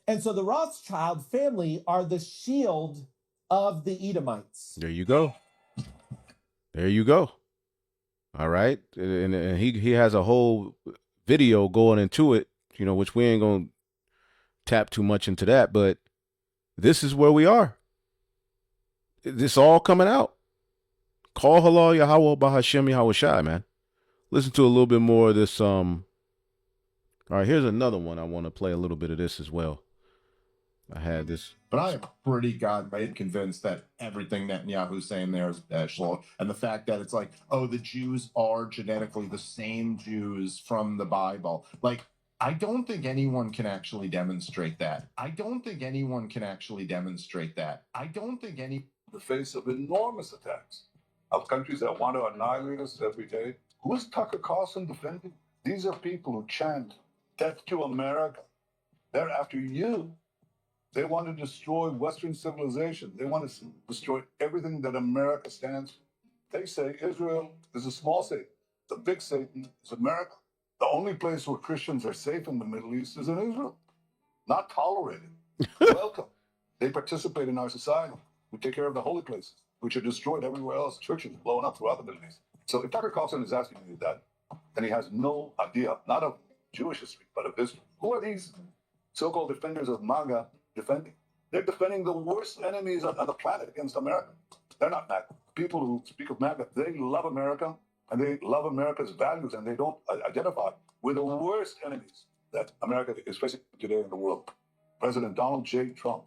And so the Rothschild family are the shield of the Edomites. There you go. There you go. All right, and he has a whole video going into it, which we ain't gonna tap too much into that, but this is where we are. This all coming out. Call halal Yahweh Bahashem Yahweh Shai, man. Listen to a little bit more of this. All right, here's another one. I want to play a little bit of this as well. I had this. But I am pretty goddamn convinced that everything Netanyahu's saying there is shlo. And the fact that it's like, oh, the Jews are genetically the same Jews from the Bible. Like, I don't think anyone can actually demonstrate that. I don't think anyone can actually demonstrate that. I don't think any. The face of enormous attacks of countries that want to annihilate us every day. Who is Tucker Carlson defending? These are people who chant death to America. They're after you. They want to destroy Western civilization. They want to destroy everything that America stands for. They say Israel is a small Satan. The big Satan is America. The only place where Christians are safe in the Middle East is in Israel. Not tolerated. Welcome. They participate in our society. We take care of the holy places, which are destroyed everywhere else. Churches blown up throughout the Middle East. So if Tucker Carlson is asking me that, then he has no idea, not of Jewish history, but of Israel. Who are these so-called defenders of MAGA defending? They're defending the worst enemies on the planet against America. They're not MAGA. People who speak of MAGA, they love America, and they love America's values, and they don't identify with the worst enemies that America is facing today in the world. President Donald J. Trump,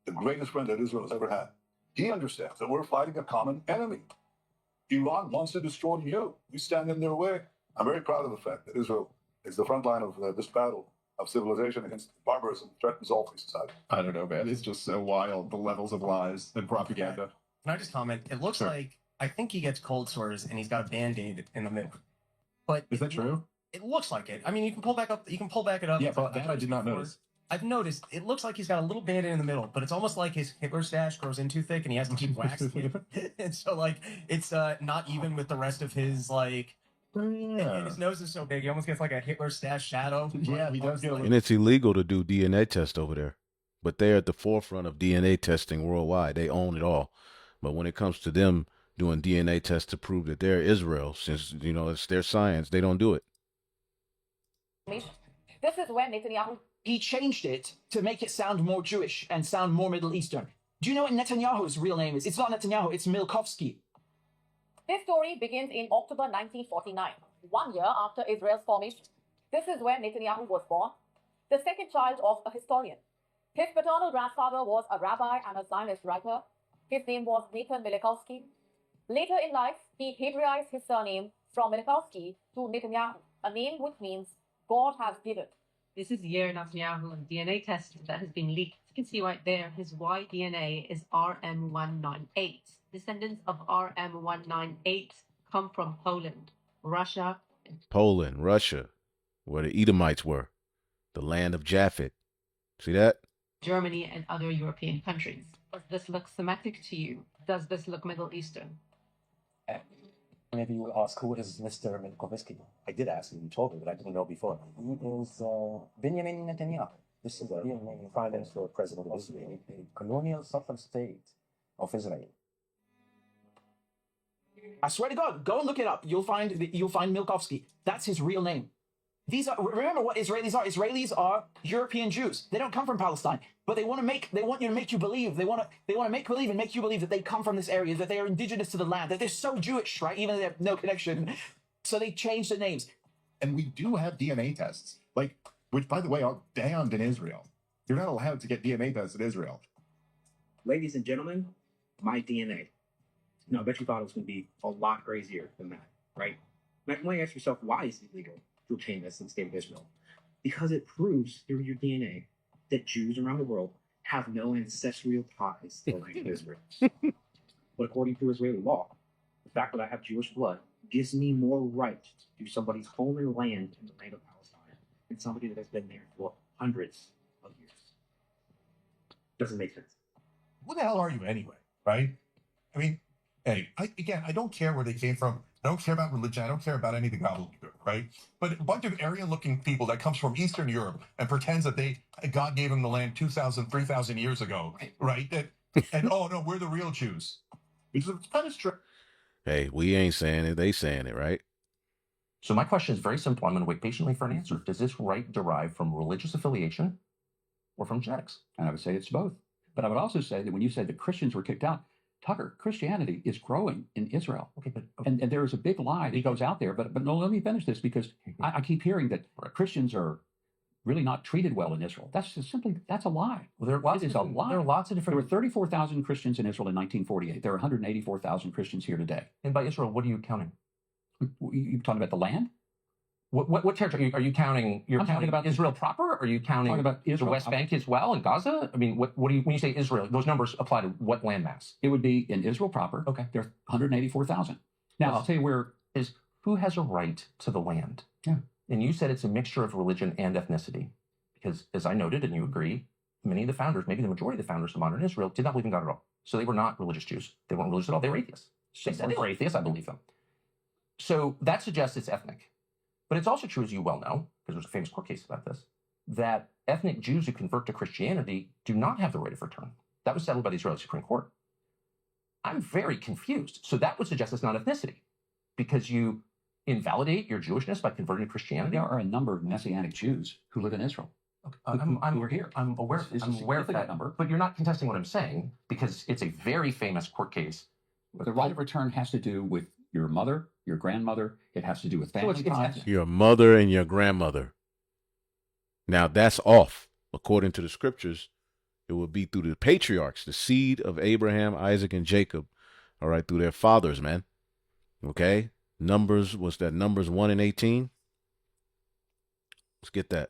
the greatest friend that Israel has ever had. He understands that we're fighting a common enemy. Iran wants to destroy you. We stand in their way. I'm very proud of the fact that Israel is the front line of this battle of civilization against barbarism threatens all free society. I don't know, man. It's just so wild, the levels of lies and propaganda. Can I just comment? It looks like, I think he gets cold sores and he's got a Band-Aid in the middle. But is that true? It looks like it. I mean, you can pull back it up. Yeah, but that I did not notice. I've noticed it looks like he's got a little Band-Aid in the middle, but it's almost like his Hitler stash grows in too thick and he hasn't keep waxed. And so like it's not even with the rest of his like and his nose is so big he almost gets like a Hitler stash shadow. Yeah, he does get And it's illegal to do DNA test over there. But they're at the forefront of DNA testing worldwide. They own it all. But when it comes to them doing DNA tests to prove that they're Israel, since it's their science, they don't do it. This is where Netanyahu. He changed it to make it sound more Jewish and sound more Middle Eastern. Do you know what Netanyahu's real name is? It's not Netanyahu, it's Milkovsky. This story begins in October 1949, 1 year after Israel's formation. This is where Netanyahu was born, the second child of a historian. His paternal grandfather was a rabbi and a Zionist writer. His name was Nathan Milkovsky. Later in life, he Hebraized his surname from Milkovsky to Netanyahu, a name which means God has given. This is Yair Netanyahu DNA test that has been leaked. You can see right there, his Y DNA is RM198. Descendants of RM198 come from Poland, Russia. Where the Edomites were, the land of Japhet. See that? Germany and other European countries. Does this look Semitic to you? Does this look Middle Eastern? Maybe you will ask, who is Mr. Milkovsky? I did ask him, you told me, but I didn't know before. He is Benjamin Netanyahu. This is the real name, Prime Minister or President of Israel, a colonial sovereign state of Israel. I swear to God, go and look it up. You'll find Milkovsky. That's his real name. Remember what Israelis are. Israelis are European Jews. They don't come from Palestine, but they want you to make you believe. They want to make believe and make you believe that they come from this area, that they are indigenous to the land, that they're so Jewish, right? Even though they have no connection. So they changed the names. And we do have DNA tests, which, by the way, are banned in Israel. You're not allowed to get DNA tests in Israel. Ladies and gentlemen, my DNA. Now, I bet you thought it was going to be a lot crazier than that, right? Now, you might ask yourself, why is it illegal to obtain this in the state of Israel? Because it proves through your DNA that Jews around the world have no ancestral ties to the land of Israel. But according to Israeli law, the fact that I have Jewish blood gives me more right to somebody's holy land in the land of Palestine than somebody that has been there for hundreds of years. Doesn't make sense. Who the hell are you anyway, right? I mean, hey, I don't care where they came from. I don't care about religion. I don't care about any of the gobbledygook, right? But a bunch of Aryan-looking people that comes from Eastern Europe and pretends that God gave them the land 2,000, 3,000 years ago, right? And oh no, we're the real Jews. It's kind of strange. Hey, we ain't saying it. They saying it, right? So my question is very simple. I'm going to wait patiently for an answer. Does this right derive from religious affiliation or from genetics? And I would say it's both. But I would also say that when you said the Christians were kicked out, Tucker, Christianity is growing in Israel. Okay, but and there is a big lie that goes out there. But no, let me finish this, because I keep hearing that Christians are really not treated well in Israel. That's a lie. Well, there are lots It is of a lie. There are lots of different. There were 34,000 Christians in Israel in 1948. There are 184,000 Christians here today. And by Israel, what are you counting? You talking about the land? What territory are you counting? You're I'm counting talking about Israel proper? Or are you counting about the Israel. West Bank as well and Gaza? I mean, what do you when you say Israel? Those numbers apply to what landmass? It would be in Israel proper. Okay, there are 184,000. Now I'll tell you where is who has a right to the land. Yeah. And you said it's a mixture of religion and ethnicity, because as I noted, and you agree, many of the founders, maybe the majority of the founders of modern Israel, did not believe in God at all. So they were not religious Jews. They weren't religious at all. They were atheists. They said they were atheists. I believe them. So that suggests it's ethnic. But it's also true, as you well know, because there's a famous court case about this, that ethnic Jews who convert to Christianity do not have the right of return. That was settled by the Israeli Supreme Court. I'm very confused. So that would suggest it's not ethnicity, because you invalidate your Jewishness by converting to Christianity. There are a number of Messianic Jews who live in Israel. Who are here. I'm aware of that number. But you're not contesting what I'm saying, because it's a very famous court case. The right of return has to do with your mother, your grandmother. It has to do with family ties. Your mother and your grandmother. Now that's off. According to the scriptures, it would be through the patriarchs, the seed of Abraham, Isaac, and Jacob. All right, through their fathers, man. Okay? Numbers, what's that? Numbers 1 and 18? Let's get that.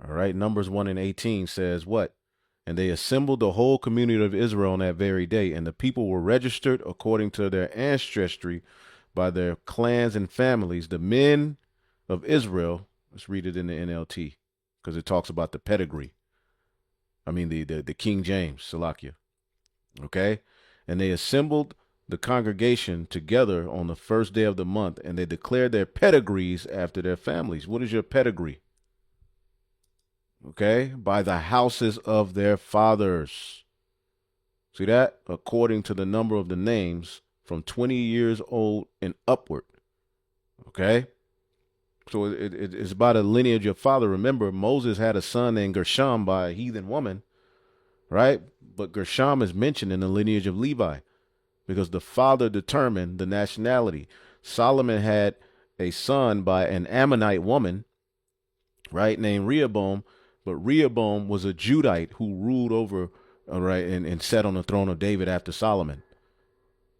All right, Numbers 1 and 18 says what? And they assembled the whole community of Israel on that very day, and the people were registered according to their ancestry by their clans and families. The men of Israel, let's read it in the NLT, because it talks about the pedigree. I mean, the King James, Salakia. Okay? And they assembled the congregation together on the first day of the month, and they declared their pedigrees after their families. What is your pedigree? Okay, by the houses of their fathers. See that? According to the number of the names from 20 years old and upward. Okay, so it's by the lineage of father. Remember, Moses had a son named Gershom by a heathen woman, right? But Gershom is mentioned in the lineage of Levi because the father determined the nationality. Solomon had a son by an Ammonite woman, right, named Rehoboam. But Rehoboam was a Judite who ruled over, all right, and sat on the throne of David after Solomon.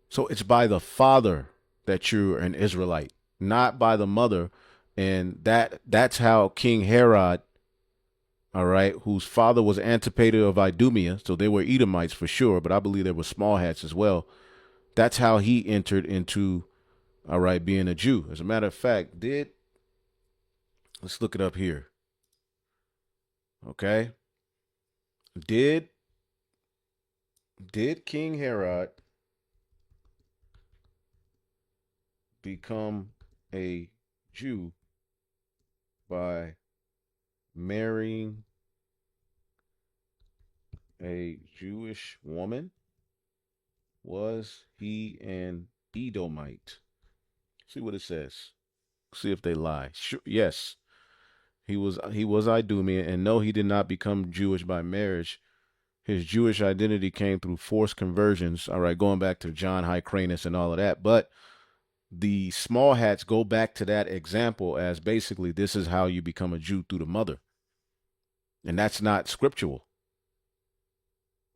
So it's by the father that you're an Israelite, not by the mother. And that's how King Herod, all right, whose father was Antipater of Idumea, so they were Edomites for sure, but I believe there were small hats as well. That's how he entered into, all right, being a Jew. As a matter of fact, let's look it up here. Okay. Did King Herod become a Jew by marrying a Jewish woman? Was he an Edomite? See what it says. See if they lie. Sure, yes. He was Idumean, and no, he did not become Jewish by marriage. His Jewish identity came through forced conversions. All right, going back to John Hyrcanus and all of that. But the small hats go back to that example as basically this is how you become a Jew through the mother. And that's not scriptural.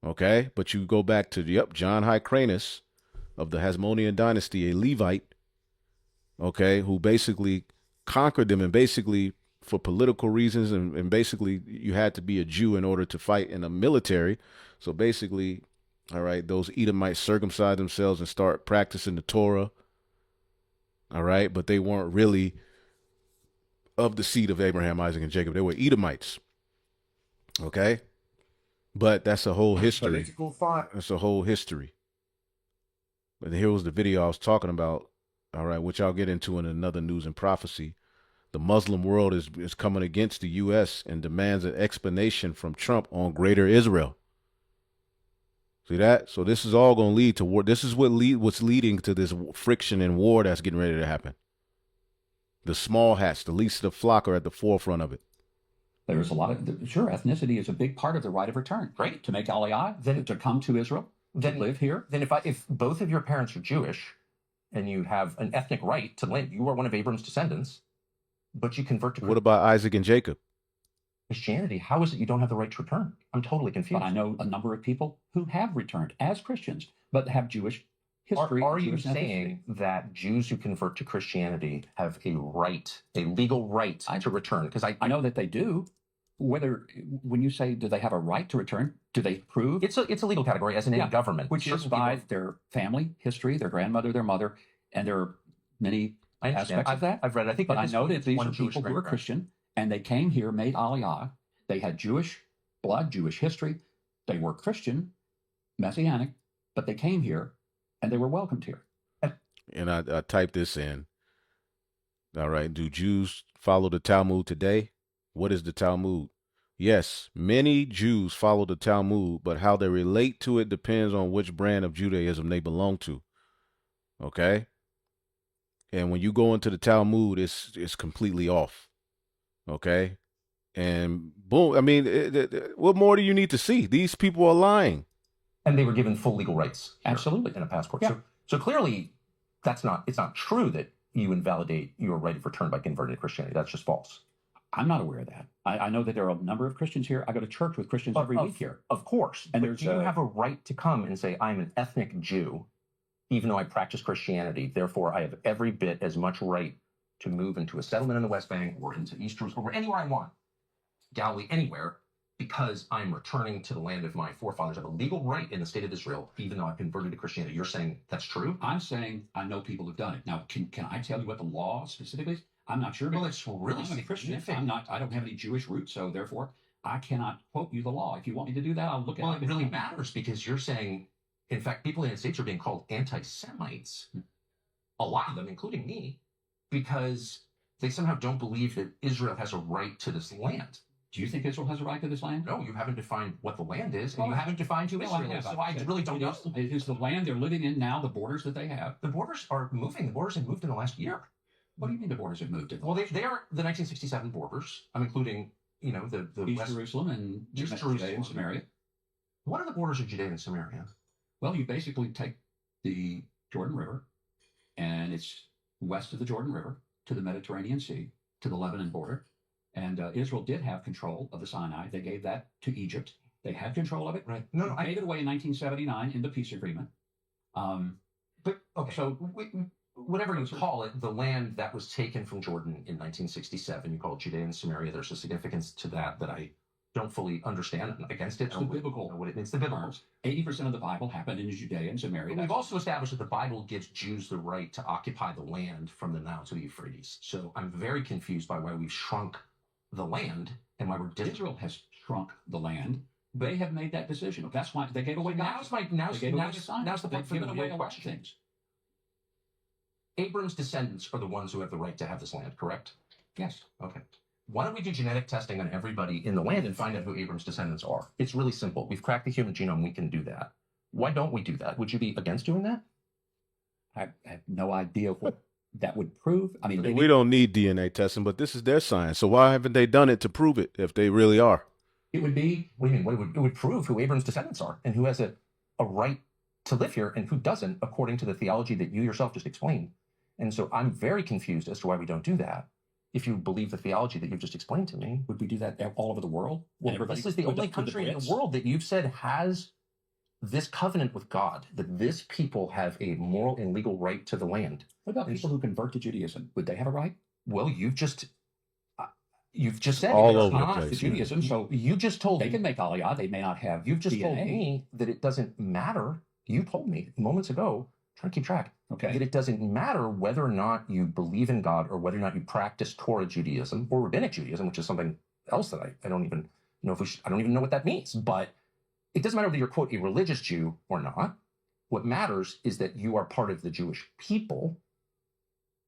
Okay, but you go back to, John Hyrcanus of the Hasmonean dynasty, a Levite, okay, who basically conquered them and basically for political reasons, and basically you had to be a Jew in order to fight in a military. So basically, all right, those Edomites circumcised themselves and start practicing the Torah. All right, but they weren't really of the seed of Abraham, Isaac, and Jacob. They were Edomites. Okay, but that's a whole history. That's a whole history. But here was the video I was talking about. All right, which I'll get into in another news and prophecy. The Muslim world is coming against the U.S. and demands an explanation from Trump on Greater Israel. See that? So this is all going to lead to war. This is what's leading to this friction and war that's getting ready to happen. The small hats, the least of the flock, are at the forefront of it. There's a lot of, sure, ethnicity is a big part of the right of return. Right. To make aliyah, then to come to Israel, to live here. Then if both of your parents are Jewish and you have an ethnic right to land, you are one of Abram's descendants, but you convert to What about Isaac and Jacob? Christianity, how is it you don't have the right to return? I'm totally confused. But I know a number of people who have returned as Christians, but have Jewish history. Are you Jewish saying that Jews who convert to Christianity have a right, a legal right to return? Because I know that they do. Whether, when you say, do they have a right to return, do they prove? It's a legal category, as in any government. Which is by their family history, their grandmother, their mother, and there are many aspects of that. I've read it. I think, but I know that these one are Jewish people who are Christian, and they came here, made aliyah. They had Jewish blood, Jewish history. They were Christian, Messianic, but they came here, and they were welcomed here. And I typed this in. All right. Do Jews follow the Talmud today? What is the Talmud? Yes, many Jews follow the Talmud, but how they relate to it depends on which brand of Judaism they belong to. Okay? And when you go into the Talmud, it's completely off. Okay? And boom, I mean, what more do you need to see? These people are lying. And they were given full legal rights. Absolutely. In a passport. Yeah. So clearly, it's not true that you invalidate your right of return by converting to Christianity. That's just false. I'm not aware of that. I know that there are a number of Christians here. I go to church with Christians every week here. Of course. And do you have a right to come and say, I'm an ethnic Jew, even though I practice Christianity, therefore I have every bit as much right to move into a settlement in the West Bank or into East Jerusalem or anywhere I want, Galilee, anywhere, because I'm returning to the land of my forefathers. I have a legal right in the state of Israel, even though I've converted to Christianity. You're saying that's true? I'm saying I know people who've done it. Now, can I tell you what the law specifically is? I'm not sure. Well, it's really I'm a Christian. I don't have any Jewish roots, so therefore I cannot quote you the law. If you want me to do that, I'll look at it. Well, it really matters because you're saying, in fact, people in the United States are being called anti-Semites, a lot of them, including me, because they somehow don't believe that Israel has a right to this land. Do you think Israel has a right to this land? No, you haven't defined what the land is, and you haven't defined who Israel is, so I really don't know. It is the land they're living in now, the borders that they have. The borders are moving. The borders have moved in the last year. What do you mean the borders have moved? Well, they are the 1967 borders. I'm including, the East West Jerusalem and East Judea Jerusalem and Samaria. What are the borders of Judea and Samaria? Well, you basically take the Jordan River, and it's west of the Jordan River to the Mediterranean Sea, to the Lebanon border. And Israel did have control of the Sinai. They gave that to Egypt. They had control of it. Right. No, I gave it away in 1979 in the peace agreement. But okay, so whatever you call it, the land that was taken from Jordan in 1967, you call it Judea and Samaria. There's a significance to that I don't fully understand. I'm against it. It's the biblical. It's the biblical. 80% of the Bible happened in Judea and Samaria. But we've also established that the Bible gives Jews the right to occupy the land from the Nile to the Euphrates. So I'm very confused by why we've shrunk the land and why Israel has shrunk the land. They have made that decision. That's why they gave away. Now's the point for the real question. Abram's descendants are the ones who have the right to have this land, correct? Yes. Okay. Why don't we do genetic testing on everybody in the land and find out who Abram's descendants are? It's really simple. We've cracked the human genome. We can do that. Why don't we do that? Would you be against doing that? I have no idea what that would prove. I mean, we don't need DNA testing, but this is their science. So why haven't they done it to prove it if they really are? It would be. What do you mean? It would prove who Abram's descendants are and who has a right to live here and who doesn't, according to the theology that you yourself just explained. And so I'm very confused as to why we don't do that. If you believe the theology that you've just explained to me, would we do that all over the world? Well, this is the only country in the world that you've said has this covenant with God, that this people have a moral and legal right to the land. What about people who convert to Judaism? Would they have a right? Well, you've just said all over the place. Judaism, so you just told they can make aliyah. They may not have. You've just DNA. told me that it doesn't matter. You told me moments ago, trying to keep track, that it doesn't matter whether or not you believe in God or whether or not you practice Torah Judaism or Rabbinic Judaism, which is something else that I don't even know if we should, I don't even know what that means. But it doesn't matter whether you're, quote, a religious Jew or not. What matters is that you are part of the Jewish people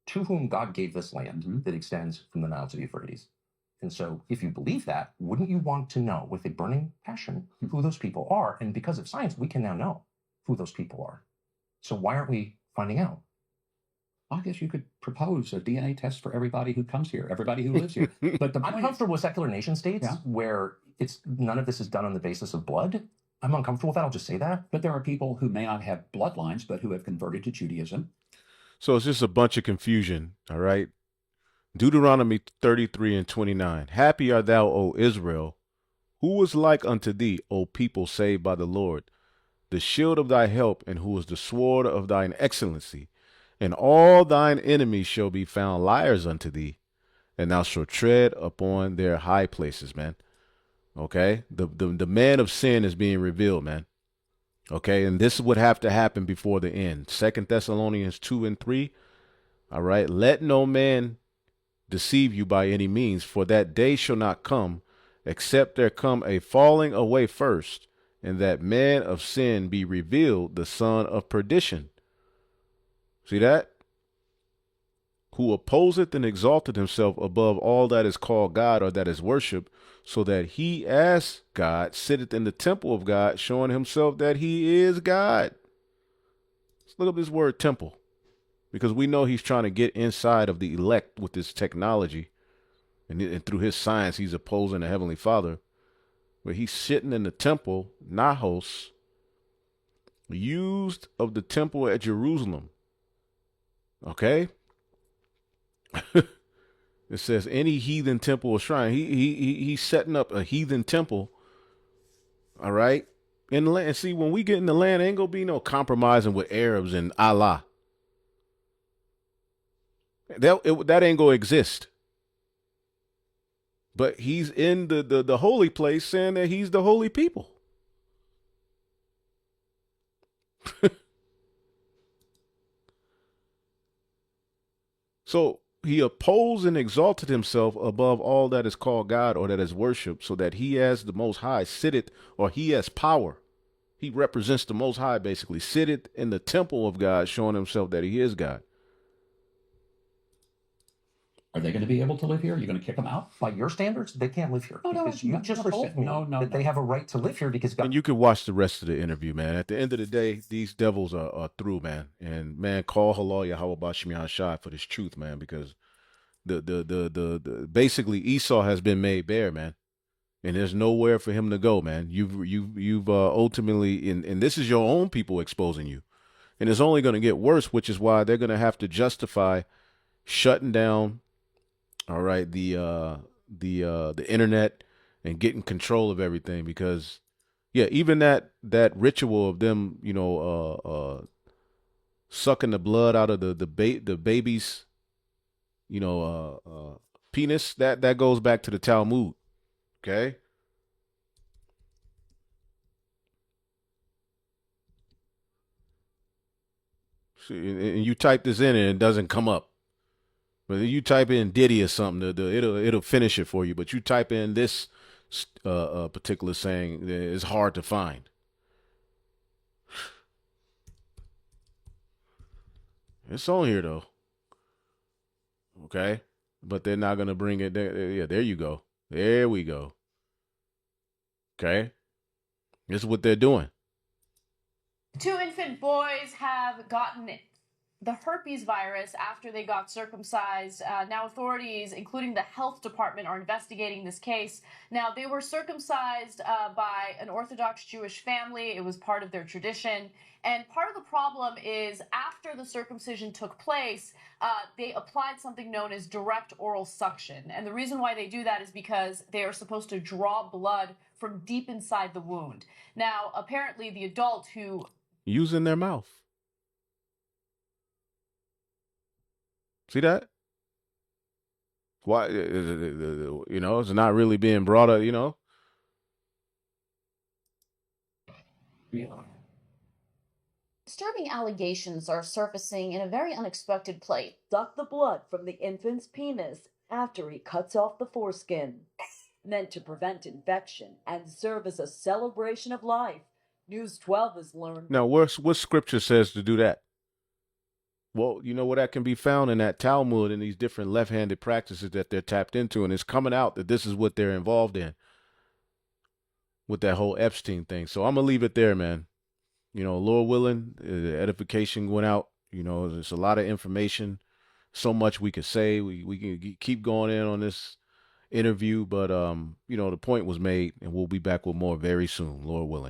to whom God gave this land that extends from the Nile to the Euphrates. And so if you believe that, wouldn't you want to know with a burning passion who those people are? And because of science, we can now know who those people are. So why aren't we finding out? I guess you could propose a DNA test for everybody who comes here, everybody who lives here. But the I'm comfortable with secular nation states where it's none of this is done on the basis of blood. I'm uncomfortable with that. I'll just say that. But there are people who may not have bloodlines, but who have converted to Judaism. So it's just a bunch of confusion, all right? Deuteronomy 33 and 29. Happy art thou, O Israel, who is like unto thee, O people saved by the Lord, the shield of thy help, and who is the sword of thine excellency. And all thine enemies shall be found liars unto thee, and thou shalt tread upon their high places, man. Okay? The man of sin is being revealed, man. Okay? And this would have to happen before the end. 2 Thessalonians 2 and 3. All right? Let no man deceive you by any means, for that day shall not come, except there come a falling away first, and that man of sin be revealed, the son of perdition. See that? Who opposeth and exalteth himself above all that is called God or that is worship, so that he as God sitteth in the temple of God, showing himself that he is God. Let's look up this word temple, because we know he's trying to get inside of the elect with this technology, and through his science, he's opposing the Heavenly Father. But he's sitting in the temple, Nahos, used of the temple at Jerusalem. Okay? It says any heathen temple or shrine. He's setting up a heathen temple. All right? In the land. See, when we get in the land, ain't gonna be no compromising with Arabs and Allah. That ain't gonna exist. But he's in the holy place saying that he's the holy people. So he opposed and exalted himself above all that is called God or that is worshipped, so that he as the Most High sitteth, or he has power. He represents the Most High, basically, sitteth in the temple of God, showing himself that he is God. Are they going to be able to live here? Are you going to kick them out? By your standards, they can't live here. No, because you just told me that they have a right to live here because God. And you can watch the rest of the interview, man. At the end of the day, these devils are through, man. And man, call Halal Yahweh Bashim Shai for this truth, man, because the basically Esau has been made bare, man. And there's nowhere for him to go, man. You've ultimately, and this is your own people exposing you. And it's only going to get worse, which is why they're going to have to justify shutting down, all right, the internet and getting control of everything, because yeah, even that ritual of them, sucking the blood out of the baby's, penis, that goes back to the Talmud. Okay. See, and you type this in and it doesn't come up. But you type in Diddy or something, it'll finish it for you. But you type in this particular saying, it's hard to find. It's on here though. Okay, but they're not gonna bring it there. Yeah, there you go. There we go. Okay, this is what they're doing. 2 infant boys have gotten the herpes virus after they got circumcised. Now authorities, including the health department, are investigating this case. Now, they were circumcised by an Orthodox Jewish family. It was part of their tradition. And part of the problem is after the circumcision took place, they applied something known as direct oral suction. And the reason why they do that is because they are supposed to draw blood from deep inside the wound. Now, apparently the adult who... Using their mouth. See that? Why, it's not really being brought up, Disturbing allegations are surfacing in a very unexpected place. Suck the blood from the infant's penis after he cuts off the foreskin. Meant to prevent infection and serve as a celebration of life. News 12 has learned. Now, what scripture says to do that? Well, you know where that can be found in that Talmud and these different left-handed practices that they're tapped into, and it's coming out that this is what they're involved in with that whole Epstein thing. So I'm gonna leave it there, man. You know, Lord willing, the edification went out. You know, there's a lot of information, so much we could say. We can keep going in on this interview, but you know, the point was made, and we'll be back with more very soon, Lord willing.